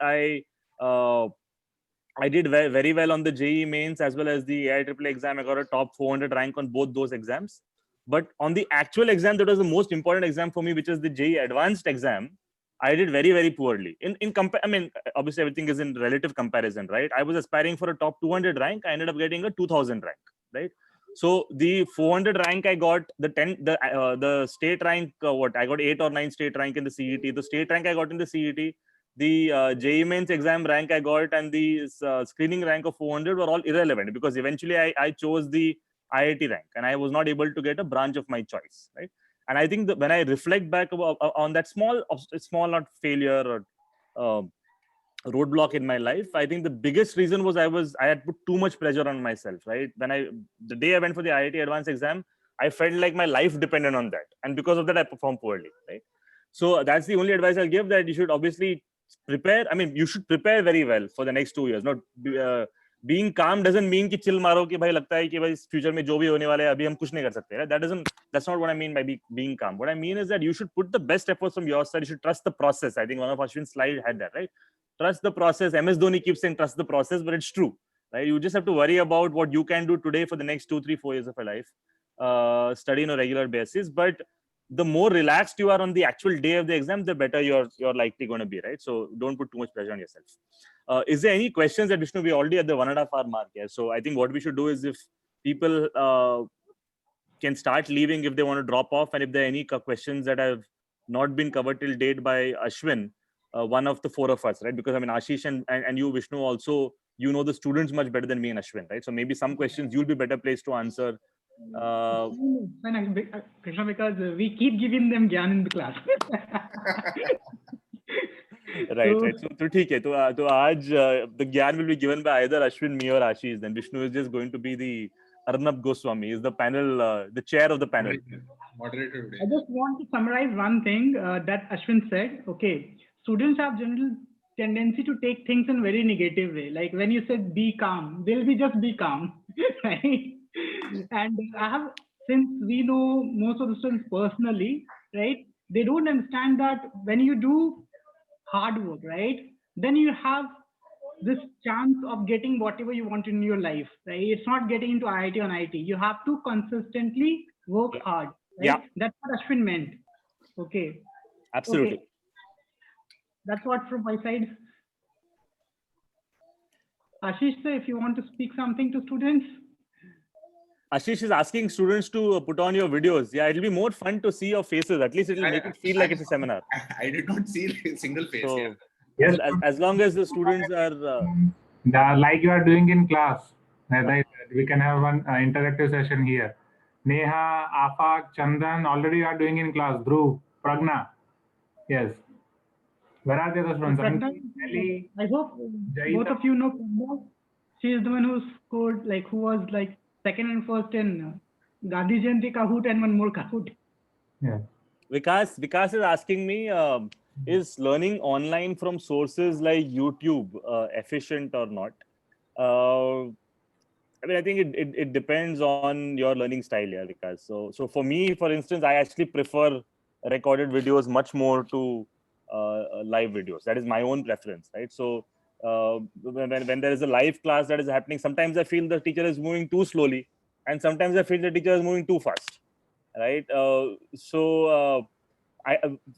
I did very well on the JEE mains as well as the IIEEE exam. I got a top 400 rank on both those exams. But on the actual exam, that was the most important exam for me, which is the JEE advanced exam. I did very, very poorly. I mean, obviously everything is in relative comparison, right? I was aspiring for a top 200 rank. I ended up getting a 2000 rank, right? So the 400 rank I got, the state rank, I got 8 or 9 state rank in the CET. The state rank I got in the CET, the JEE mains exam rank I got, and the screening rank of 400 were all irrelevant, because eventually I chose the IIT rank and I was not able to get a branch of my choice, right? And I think that when I reflect back on that small not failure or roadblock in my life, I think the biggest reason was I had put too much pressure on myself, right? The day I went for the IIT advanced exam, I felt like my life depended on that, and because of that I performed poorly, right? So that's the only advice I'll give, that you should obviously prepare. I mean, you should prepare very well for the next 2 years, not being calm doesn't mean कि chill मारो कि भाई लगता है कि भाई future में जो भी होने वाला है अभी हम कुछ नहीं कर सकते, right? That's not what I mean by being calm. What I mean is that you should put the best efforts from your side. You should trust the process. I think one of Ashwin's slides had that, right? Trust the process. MS Dhoni keeps saying trust the process, but it's true, right? You just have to worry about what you can do today for the next 2, 3, 4 years of your life. Study on a regular basis, but the more relaxed you are on the actual day of the exam, the better you're likely going to be, right? So don't put too much pressure on yourself. Is there any questions that Vishnu? We already at the 1.5 hour mark here. So I think what we should do is if people can start leaving if they want to drop off, and if there are any questions that have not been covered till date by Ashwin, one of the 4 of us, right? Because I mean, Ashish and you, Vishnu, also, you know the students much better than me and Ashwin, right? So maybe some questions you'll be better placed to answer. Krishna, because we keep giving them gyan in the class. Right. So ठीक है. तो आज the gyan will be given by either Ashwin, me, or Ashish. Then Vishnu is just going to be the Arnab Goswami, is the panel, the chair of the panel. Moderator today. I just want to summarize one thing that Ashwin said. Okay, students have general tendency to take things in very negative way. Like when you said be calm, they'll be just be calm, right? And since we know most of the students personally, right? They don't understand that when you do hard work, right? Then you have this chance of getting whatever you want in your life, right? It's not getting into IIT or IIT. You have to consistently work hard. Right? Yeah. That's what Ashwin meant. Okay. Absolutely. Okay. That's what from my side. Ashish, sir, if you want to speak something to students. Ashish is asking students to put on your videos. Yeah, it'll be more fun to see your faces. At least it'll make it feel like it's a seminar. I did not see a single face. So, Yeah. yes, as long as the students are like you are doing in class, right? We can have one interactive session here. Neha, Afaq, Chandan, already you are doing in class. Dhruv, Pragna, yes. Where are the other students? Pragna, I hope both of you know Pragna. She is the one who scored, like, who was like second and first in Gandhi Jayanti Kahoot and one more Kahoot. Yeah. Vikas is asking me, is learning online from sources like YouTube efficient or not? I mean, I think it depends on your learning style, yeah, Vikas. So for me, for instance, I actually prefer recorded videos much more to live videos. That is my own preference, right? So when there is a live class that is happening, sometimes I feel the teacher is moving too slowly, and sometimes I feel the teacher is moving too fast, right?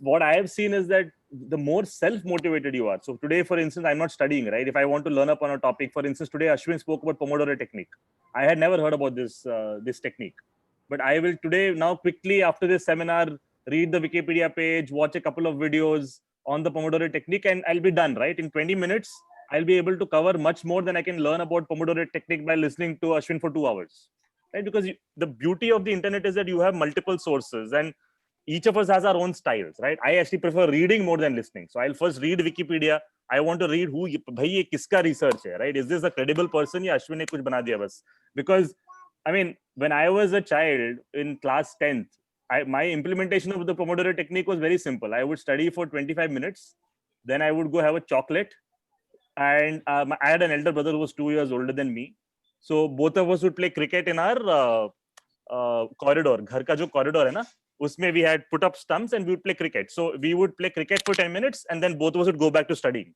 What I have seen is that the more self-motivated you are. So today, for instance, I'm not studying, right? If I want to learn up on a topic, for instance, today Ashwin spoke about Pomodoro technique. I had never heard about this technique, but I will today now quickly after this seminar read the Wikipedia page, watch a couple of videos on the Pomodoro technique, and I'll be done, right? In 20 minutes, I'll be able to cover much more than I can learn about Pomodoro technique by listening to Ashwin for 2 hours, right? Because the beauty of the internet is that you have multiple sources, and each of us has our own styles, right? I actually prefer reading more than listening. So I'll first read Wikipedia. I want to read who, bhai ye kiska research hai, right? Is this a credible person? Ya Ashwin ne kuch bana diya bas? Because, I mean, when I was a child in class 10th, my implementation of the Pomodoro technique was very simple. I would study for 25 minutes. Then I would go have a chocolate. And I had an elder brother who was 2 years older than me. So both of us would play cricket in our corridor. Ghar ka jo corridor hai na, usme we had put up stumps and we would play cricket. So we would play cricket for 10 minutes and then both of us would go back to studying.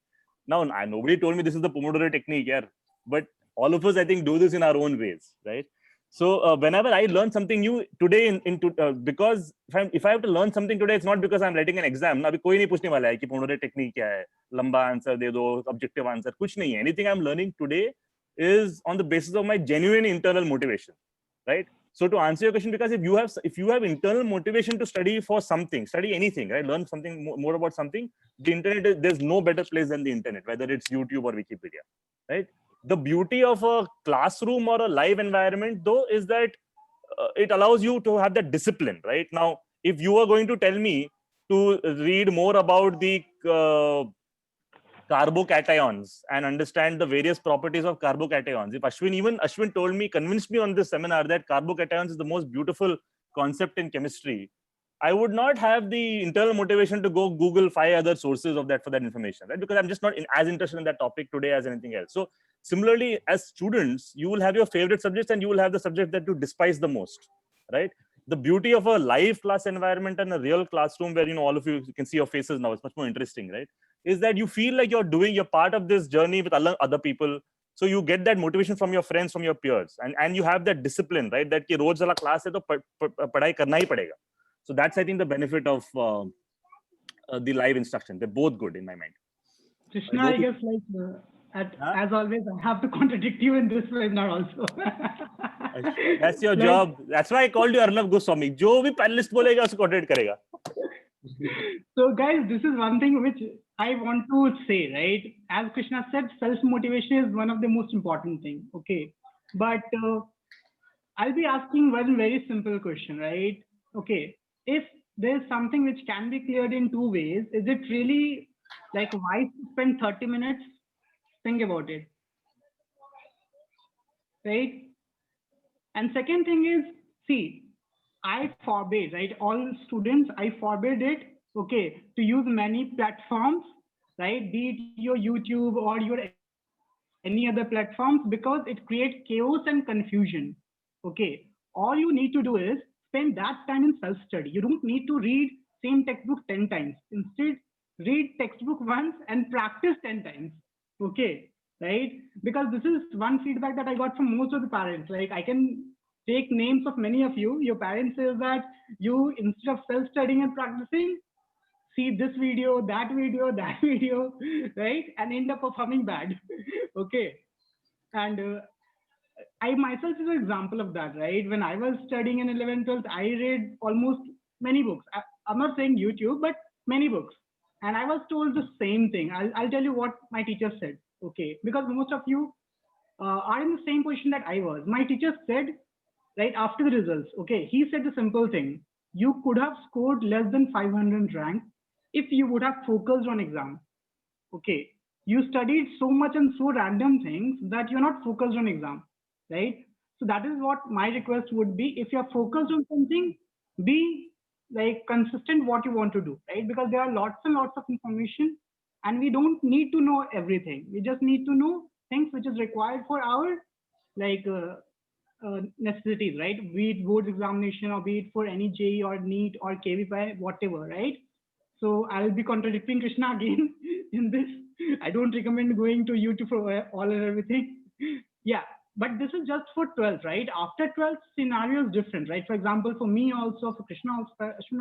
Now, nobody told me this is the Pomodoro technique here, but all of us, I think, do this in our own ways, right? So whenever I learn something new today, because if I have to learn something today, it's not because I'm writing an exam. Now, koi nahi puchne wala hai ki Pomodoro technique kya hai, lamba answer de do, objective answer, kuch nahi hai. Anything I'm learning today is on the basis of my genuine internal motivation, right? So to answer your question, because if you have internal motivation to study for something, study anything, right? Learn something more about something. The internet, there's no better place than the internet, whether it's YouTube or Wikipedia, right? The beauty of a classroom or a live environment, though, is that it allows you to have that discipline, right? Now, if you are going to tell me to read more about the carbocations and understand the various properties of carbocations, if Ashwin told me, convinced me on this seminar that carbocations is the most beautiful concept in chemistry, I would not have the internal motivation to go Google 5 other sources of that for that information, right? Because I'm just not as interested in that topic today as anything else. So Similarly, as students, you will have your favorite subjects and you will have the subject that you despise the most, right? The beauty of a live class environment and a real classroom where, all of you can see your faces now, it's much more interesting, right? Is that you feel like you're part of this journey with other people. So you get that motivation from your friends, from your peers, and you have that discipline, right? That ki roz wala class hai to padhai karna hi padega. So that's, I think, the benefit of the live instruction. They're both good in my mind. Krishna, I guess as always, I have to contradict you in this webinar also. That's your job. That's why I called you Arnab Goswami. Jo bhi panelist bolega, usko contradict karega. So guys, this is one thing which I want to say, right? As Krishna said, self-motivation is one of the most important things. Okay. But I'll be asking one very simple question, right? Okay. If there's something which can be cleared in two ways, is it really like why spend 30 minutes? Think about it. Right? And second thing is, see, I forbid, right? All students, I forbid it, okay, to use many platforms, right? Be it your YouTube or your any other platforms, because it creates chaos and confusion. Okay. All you need to do is spend that time in self-study. You don't need to read same textbook 10 times. Instead, read textbook once and practice 10 times. Okay. Right? Because this is one feedback that I got from most of the parents. Like, I can take names of many of you. Your parents says that you, instead of self-studying and practicing, see this video, that video, that video, right? And end up performing bad. Okay. And I myself is an example of that, right? When I was studying in 11th, 12th, I read almost many books. I'm not saying YouTube, but many books. And I was told the same thing. I'll tell you what my teacher said. Okay. Because most of you are in the same position that I was. My teacher said, right after the results, okay, he said the simple thing: you could have scored less than 500 rank if you would have focused on exam. Okay, you studied so much and so random things that you're not focused on exam, right? So that is what my request would be. If you're focused on something, be like consistent what you want to do, right? Because there are lots and lots of information and we don't need to know everything. We just need to know things which is required for our like necessities, right? Be it board examination or be it for any JEE or NEET or KVPI, whatever, right? So I'll be contradicting Krishna again in this. I don't recommend going to YouTube for all and everything. Yeah, but this is just for 12th, right? After 12th, scenario is different, right? For example, for me also, for Krishna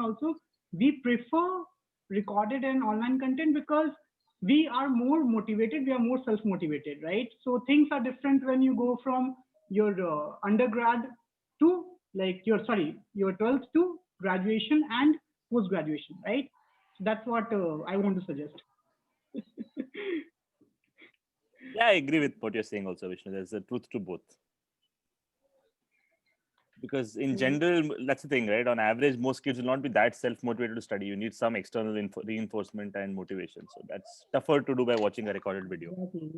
also, we prefer recorded and online content because we are more motivated, we are more self-motivated, right? So things are different when you go from your undergrad to like your 12th to graduation and post-graduation, right? So that's what I want to suggest. Yeah, I agree with what you're saying also, Vishnu. There's a truth to both. Because in general, that's the thing, right? On average, most kids will not be that self-motivated to study. You need some external reinforcement and motivation. So that's tougher to do by watching a recorded video. Exactly.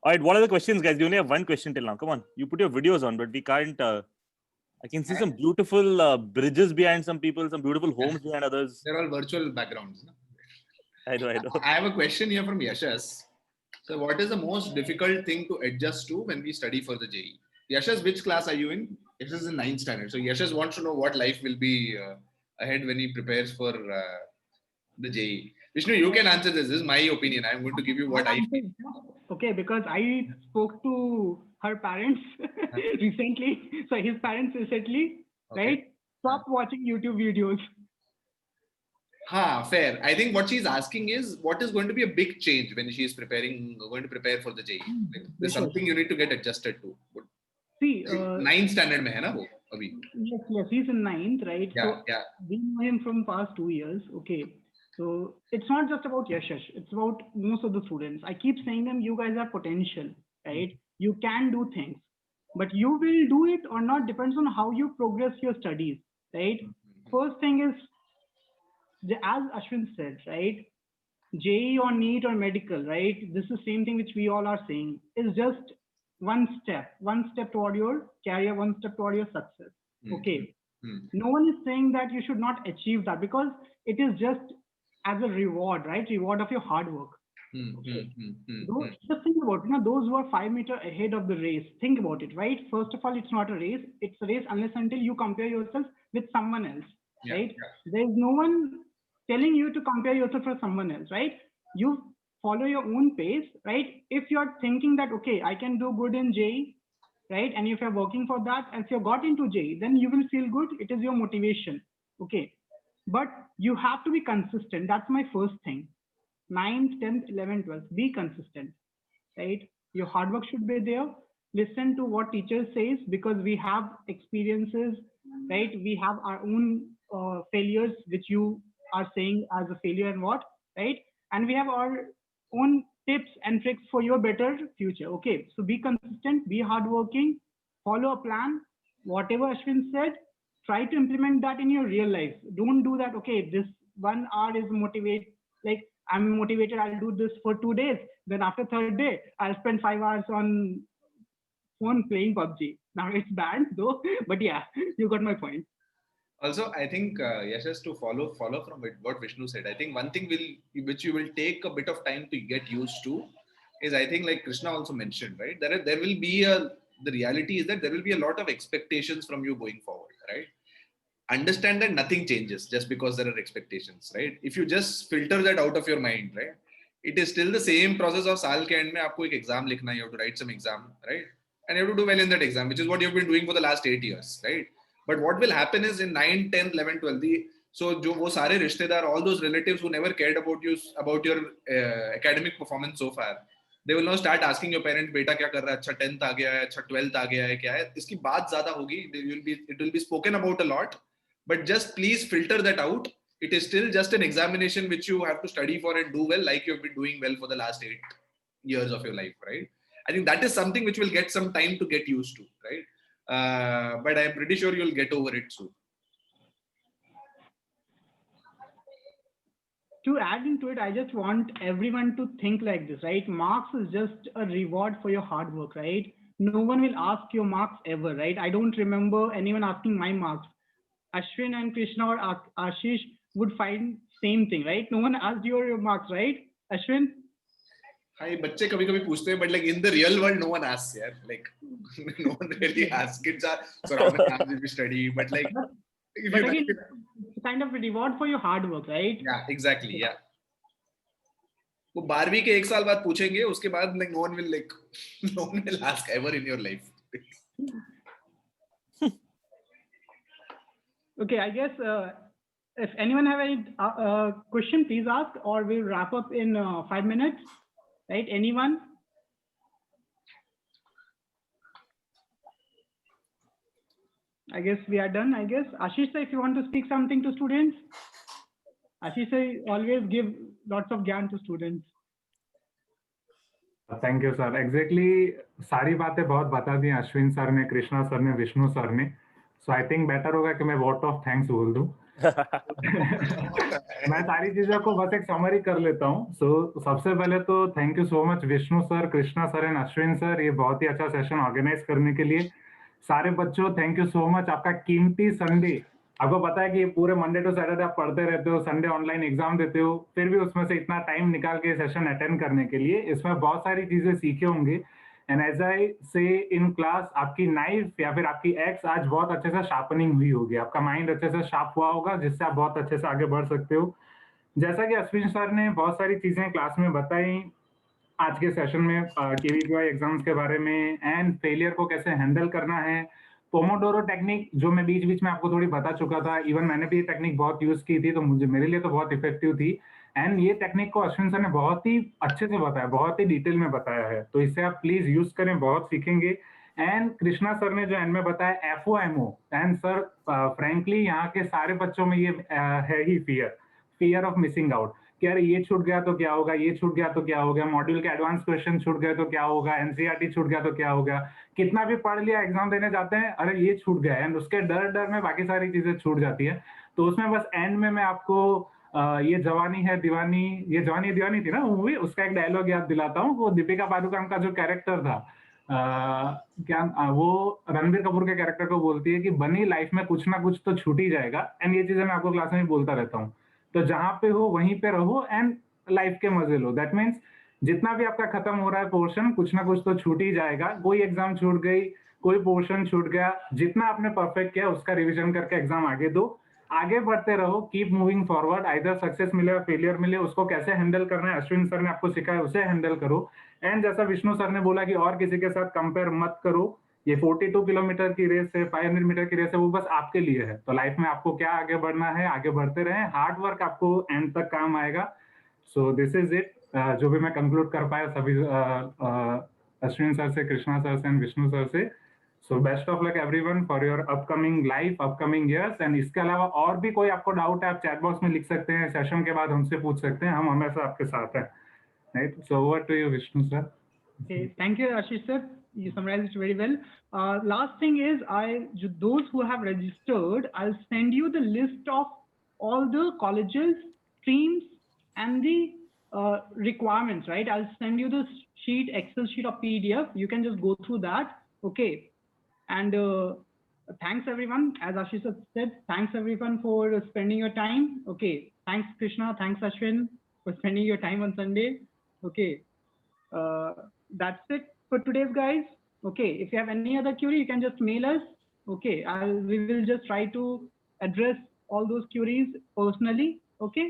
All right, what are the questions, guys? You only have one question till now. Come on, you put your videos on, but we can't. I can see some beautiful bridges behind some people, some beautiful homes behind others. They're all virtual backgrounds. No? I know. I have a question here from Yashas. So what is the most difficult thing to adjust to when we study for the JEE? Yashas, which class are you in? Yashas is in 9th standard. So Yashas wants to know what life will be ahead when he prepares for the JEE. Vishnu, you can answer this. This is my opinion. I'm going to give you what I feel. Okay, because I spoke to her parents recently. So his parents recently, Okay. right? Stop watching YouTube videos. Fair. I think what she's asking is what is going to be a big change when she is going to prepare for the JEE. Like, there's something you need to get adjusted to. See, 9th standard mein hai na wo abhi. Yes, he's in 9th, right? Yeah, So yeah. we know him from past 2 years. Okay. So it's not just about Yashash, it's about most of the students. I keep saying them, you guys have potential, right? You can do things, but you will do it or not depends on how you progress your studies, right? First thing is, as Ashwin said, right? JEE or NEET or medical, right? This is the same thing which we all are saying, is just one step toward your career, one step toward your success. Okay. No one is saying that you should not achieve that because it is just as a reward, right? Reward of your hard work. Just think about it. Those who are 5 meters ahead of the race, think about it, right? First of all, it's not a race. It's a race unless until you compare yourself with someone else, right? There's no one telling you to compare yourself with someone else, right? You follow your own pace, right? If you're thinking that, okay, I can do good in JEE, right? And if you're working for that, and if you got into JEE, then you will feel good. It is your motivation, okay? But you have to be consistent. That's my first thing. 9th, 10th, 11th, 12th, be consistent, right? Your hard work should be there. Listen to what teacher says, because we have experiences, right? We have our own failures, which you are saying as a failure and what, right? And we have our own tips and tricks for your better future. Okay, so be consistent, be hardworking, follow a plan. Whatever Ashwin said, try to implement that in your real life. Don't do that. Okay, this 1 hour is motivate, like I'm motivated, I'll do this for 2 days. Then after 3rd day, I'll spend 5 hours on phone playing PUBG. Now it's bad though, but yeah, you got my point. Also, I think Yashash, to follow from what Vishnu said, I think one thing which you will take a bit of time to get used to is, I think, like Krishna also mentioned, right? There will be the reality is that there will be a lot of expectations from you going forward, right? Understand that nothing changes just because there are expectations, right? If you just filter that out of your mind, right? It is still the same process of saal ke end mein aapko ek exam likhna, you have to write some exam, right? And you have to do well in that exam, which is what you've been doing for the last 8 years, right? But what will happen is in 9, 10, 11, 12, so jo wo sare rishtedar, all those relatives who never cared about you, about your academic performance so far, they will now start asking your parents, beta kya kar raha hai, अच्छा 10th aa gaya hai, अच्छा 12th aa gaya hai, kya hai? Iski baat zyada hogi, it will be spoken about a lot, but just please filter that out. It is still just an examination which you have to study for and do well, like you've been doing well for the last 8 years of your life, right? I think that is something which will get some time to get used to, right? But I'm pretty sure you'll get over it soon. To add into it, I just want everyone to think like this, right? Marks is just a reward for your hard work, right? No one will ask your marks ever, right? I don't remember anyone asking my marks. Ashwin and Krishna or Ashish would find same thing, right? No one asked your marks, right? Ashwin? Hi, बच्चे कभी-कभी पूछते हैं, but like in the real world, no one asks, यार. Like no one really asks. Kids are, so how many hours did you study? But like, but again, it's kind of a reward for your hard work, right? Yeah, exactly. Yeah. वो 12वीं के 1 साल बाद पूछेंगे, उसके बाद like no one will ask ever in your life. Okay, I guess if anyone have any question, please ask, or we'll wrap up in 5 minutes. Right? Anyone? I guess we are done. I guess Ashish, if you want to speak something to students, Ashish always give lots of gyan to students. Thank you sir. Exactly सारी बातें बहुत बता दी Ashwin sir ने, Krishna sir ने, Vishnu sir ने. सो I think better होगा कि मैं वोट ऑफ थैंक्स बोल दूं. मैं सारी चीजों को बस एक समरी कर लेता हूं. सो सबसे पहले तो thank you so much Vishnu sir, Krishna sir and Ashwin sir, ये बहुत ही अच्छा सेशन ऑर्गेनाइज करने के लिए. सारे बच्चों थैंक यू सो मच. आपका कीमती संडे, आपको पता है कि पूरे मंडे टू सैटरडे आप पढ़ते रहते हो, संडे ऑनलाइन एग्जाम देते हो, फिर भी उसमें से इतना टाइम निकाल के सेशन अटेंड करने के लिए, इसमें बहुत सारी चीजें सीखे होंगे. एंड एज आई से इन क्लास, आपकी नाइफ या फिर आपकी एक्स आज बहुत अच्छे से शार्पनिंग हुई होगी, आपका माइंड अच्छे से शार्प हुआ होगा, जिससे आप बहुत अच्छे से आगे बढ़ सकते हो. जैसा कि अश्विन सर ने बहुत सारी चीजें क्लास में बताई आज के सेशन में, केवीपीवाई एग्जाम्स के बारे में एंड फेलियर को कैसे हैंडल करना है. पोमोडोरो टेक्निक जो मैं बीच बीच में आपको थोड़ी बता चुका था, इवन मैंने भी ये टेक्निक बहुत यूज की थी, तो मेरे लिए तो बहुत इफेक्टिव थी. एंड ये टेक्निक को अश्विन सर ने बहुत ही अच्छे से बताया, बहुत ही डिटेल में बताया है, तो इसे आप प्लीज यूज करें, बहुत सीखेंगे. एंड कृष्णा सर ने जो एंड में बताया FOMO, एंड सर फ्रेंकली यहाँ के सारे बच्चों में ये है ही फियर ऑफ मिसिंग आउट, कि अरे ये छूट गया तो क्या होगा, ये छूट गया तो क्या होगा, मॉड्यूल के एडवांस क्वेश्चन छूट गए तो क्या होगा, NCERT छूट गया तो क्या होगा, कितना भी पढ़ लिया एग्जाम देने जाते हैं, अरे ये छूट गया, एंड उसके डर में बाकी सारी चीजें छूट जाती है. तो उसमें बस एंड में मैं आपको ये जवानी है दीवानी थी ना मूवी, उसका एक डायलॉग याद दिलाता हूँ. वो दीपिका पादुकोण का जो कैरेक्टर था, वो रणबीर कपूर के कैरेक्टर को बोलती है कि बनी लाइफ में कुछ ना कुछ तो छूट ही जाएगा. एंड ये चीजें मैं आपको क्लास में भी बोलता रहता हूँ. तो जहां पे हो वहीं पे रहो एंड लाइफ के मजे लो. दैट मीन्स जितना भी आपका खत्म हो रहा है पोर्शन, कुछ ना कुछ तो छूट ही जाएगा, कोई एग्जाम छूट गई, कोई पोर्शन छूट गया, जितना आपने परफेक्ट किया उसका रिवीजन करके एग्जाम आगे दो, आगे बढ़ते रहो, keep moving forward, either success मिले और फेलियर मिले, उसको कैसे हैंडल करना है अश्विन सर ने आपको सिखाया, उसे हैंडल करो। एंड जैसा विष्णु सर ने बोला कि और किसी के साथ कंपेयर मत करो, ये 42 किलोमीटर की रेस है, 500 मीटर की रेस है, वो बस आपके लिए है। तो लाइफ में आपको क्या आगे बढ़ना है, आगे बढ़ते रहें, हार्ड वर्क आपको एंड तक काम आएगा। सो दिस इज इट, जो भी मैं कंक्लूड कर पाया सभी अश्विन सर से, कृष्णा सर से एंड विष्णु सर से। So best of luck everyone for your upcoming life, upcoming years. And इसके अलावा और भी कोई आपको डाउट है, आप चैट बॉक्स में लिख सकते हैं, सेशन के बाद हमसे पूछ सकते हैं, हम हमेशा आपके साथ हैं। Right, so over to you Vishnu sir. Okay, thank you, Ashish sir. You summarized it very well. Last thing is, those who have registered, I'll send you the list of all the colleges, streams, and the requirements. Right? I'll send you the sheet, Excel sheet or PDF. You can just go through that. Okay. And thanks everyone. As Ashish sir said, thanks everyone for spending your time. Okay. Thanks Krishna. Thanks Ashwin for spending your time on Sunday. Okay. That's it for today's guys. Okay, if you have any other query, you can just mail us. Okay, we will just try to address all those queries personally. Okay.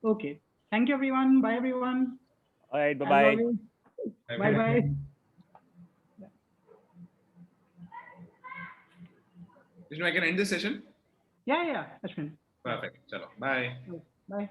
Okay, thank you everyone. Bye everyone. All right, bye As bye. always, bye bye. Vishnu, I can end this session. Yeah, Ashwin. Perfect. Chalo. Bye. Bye.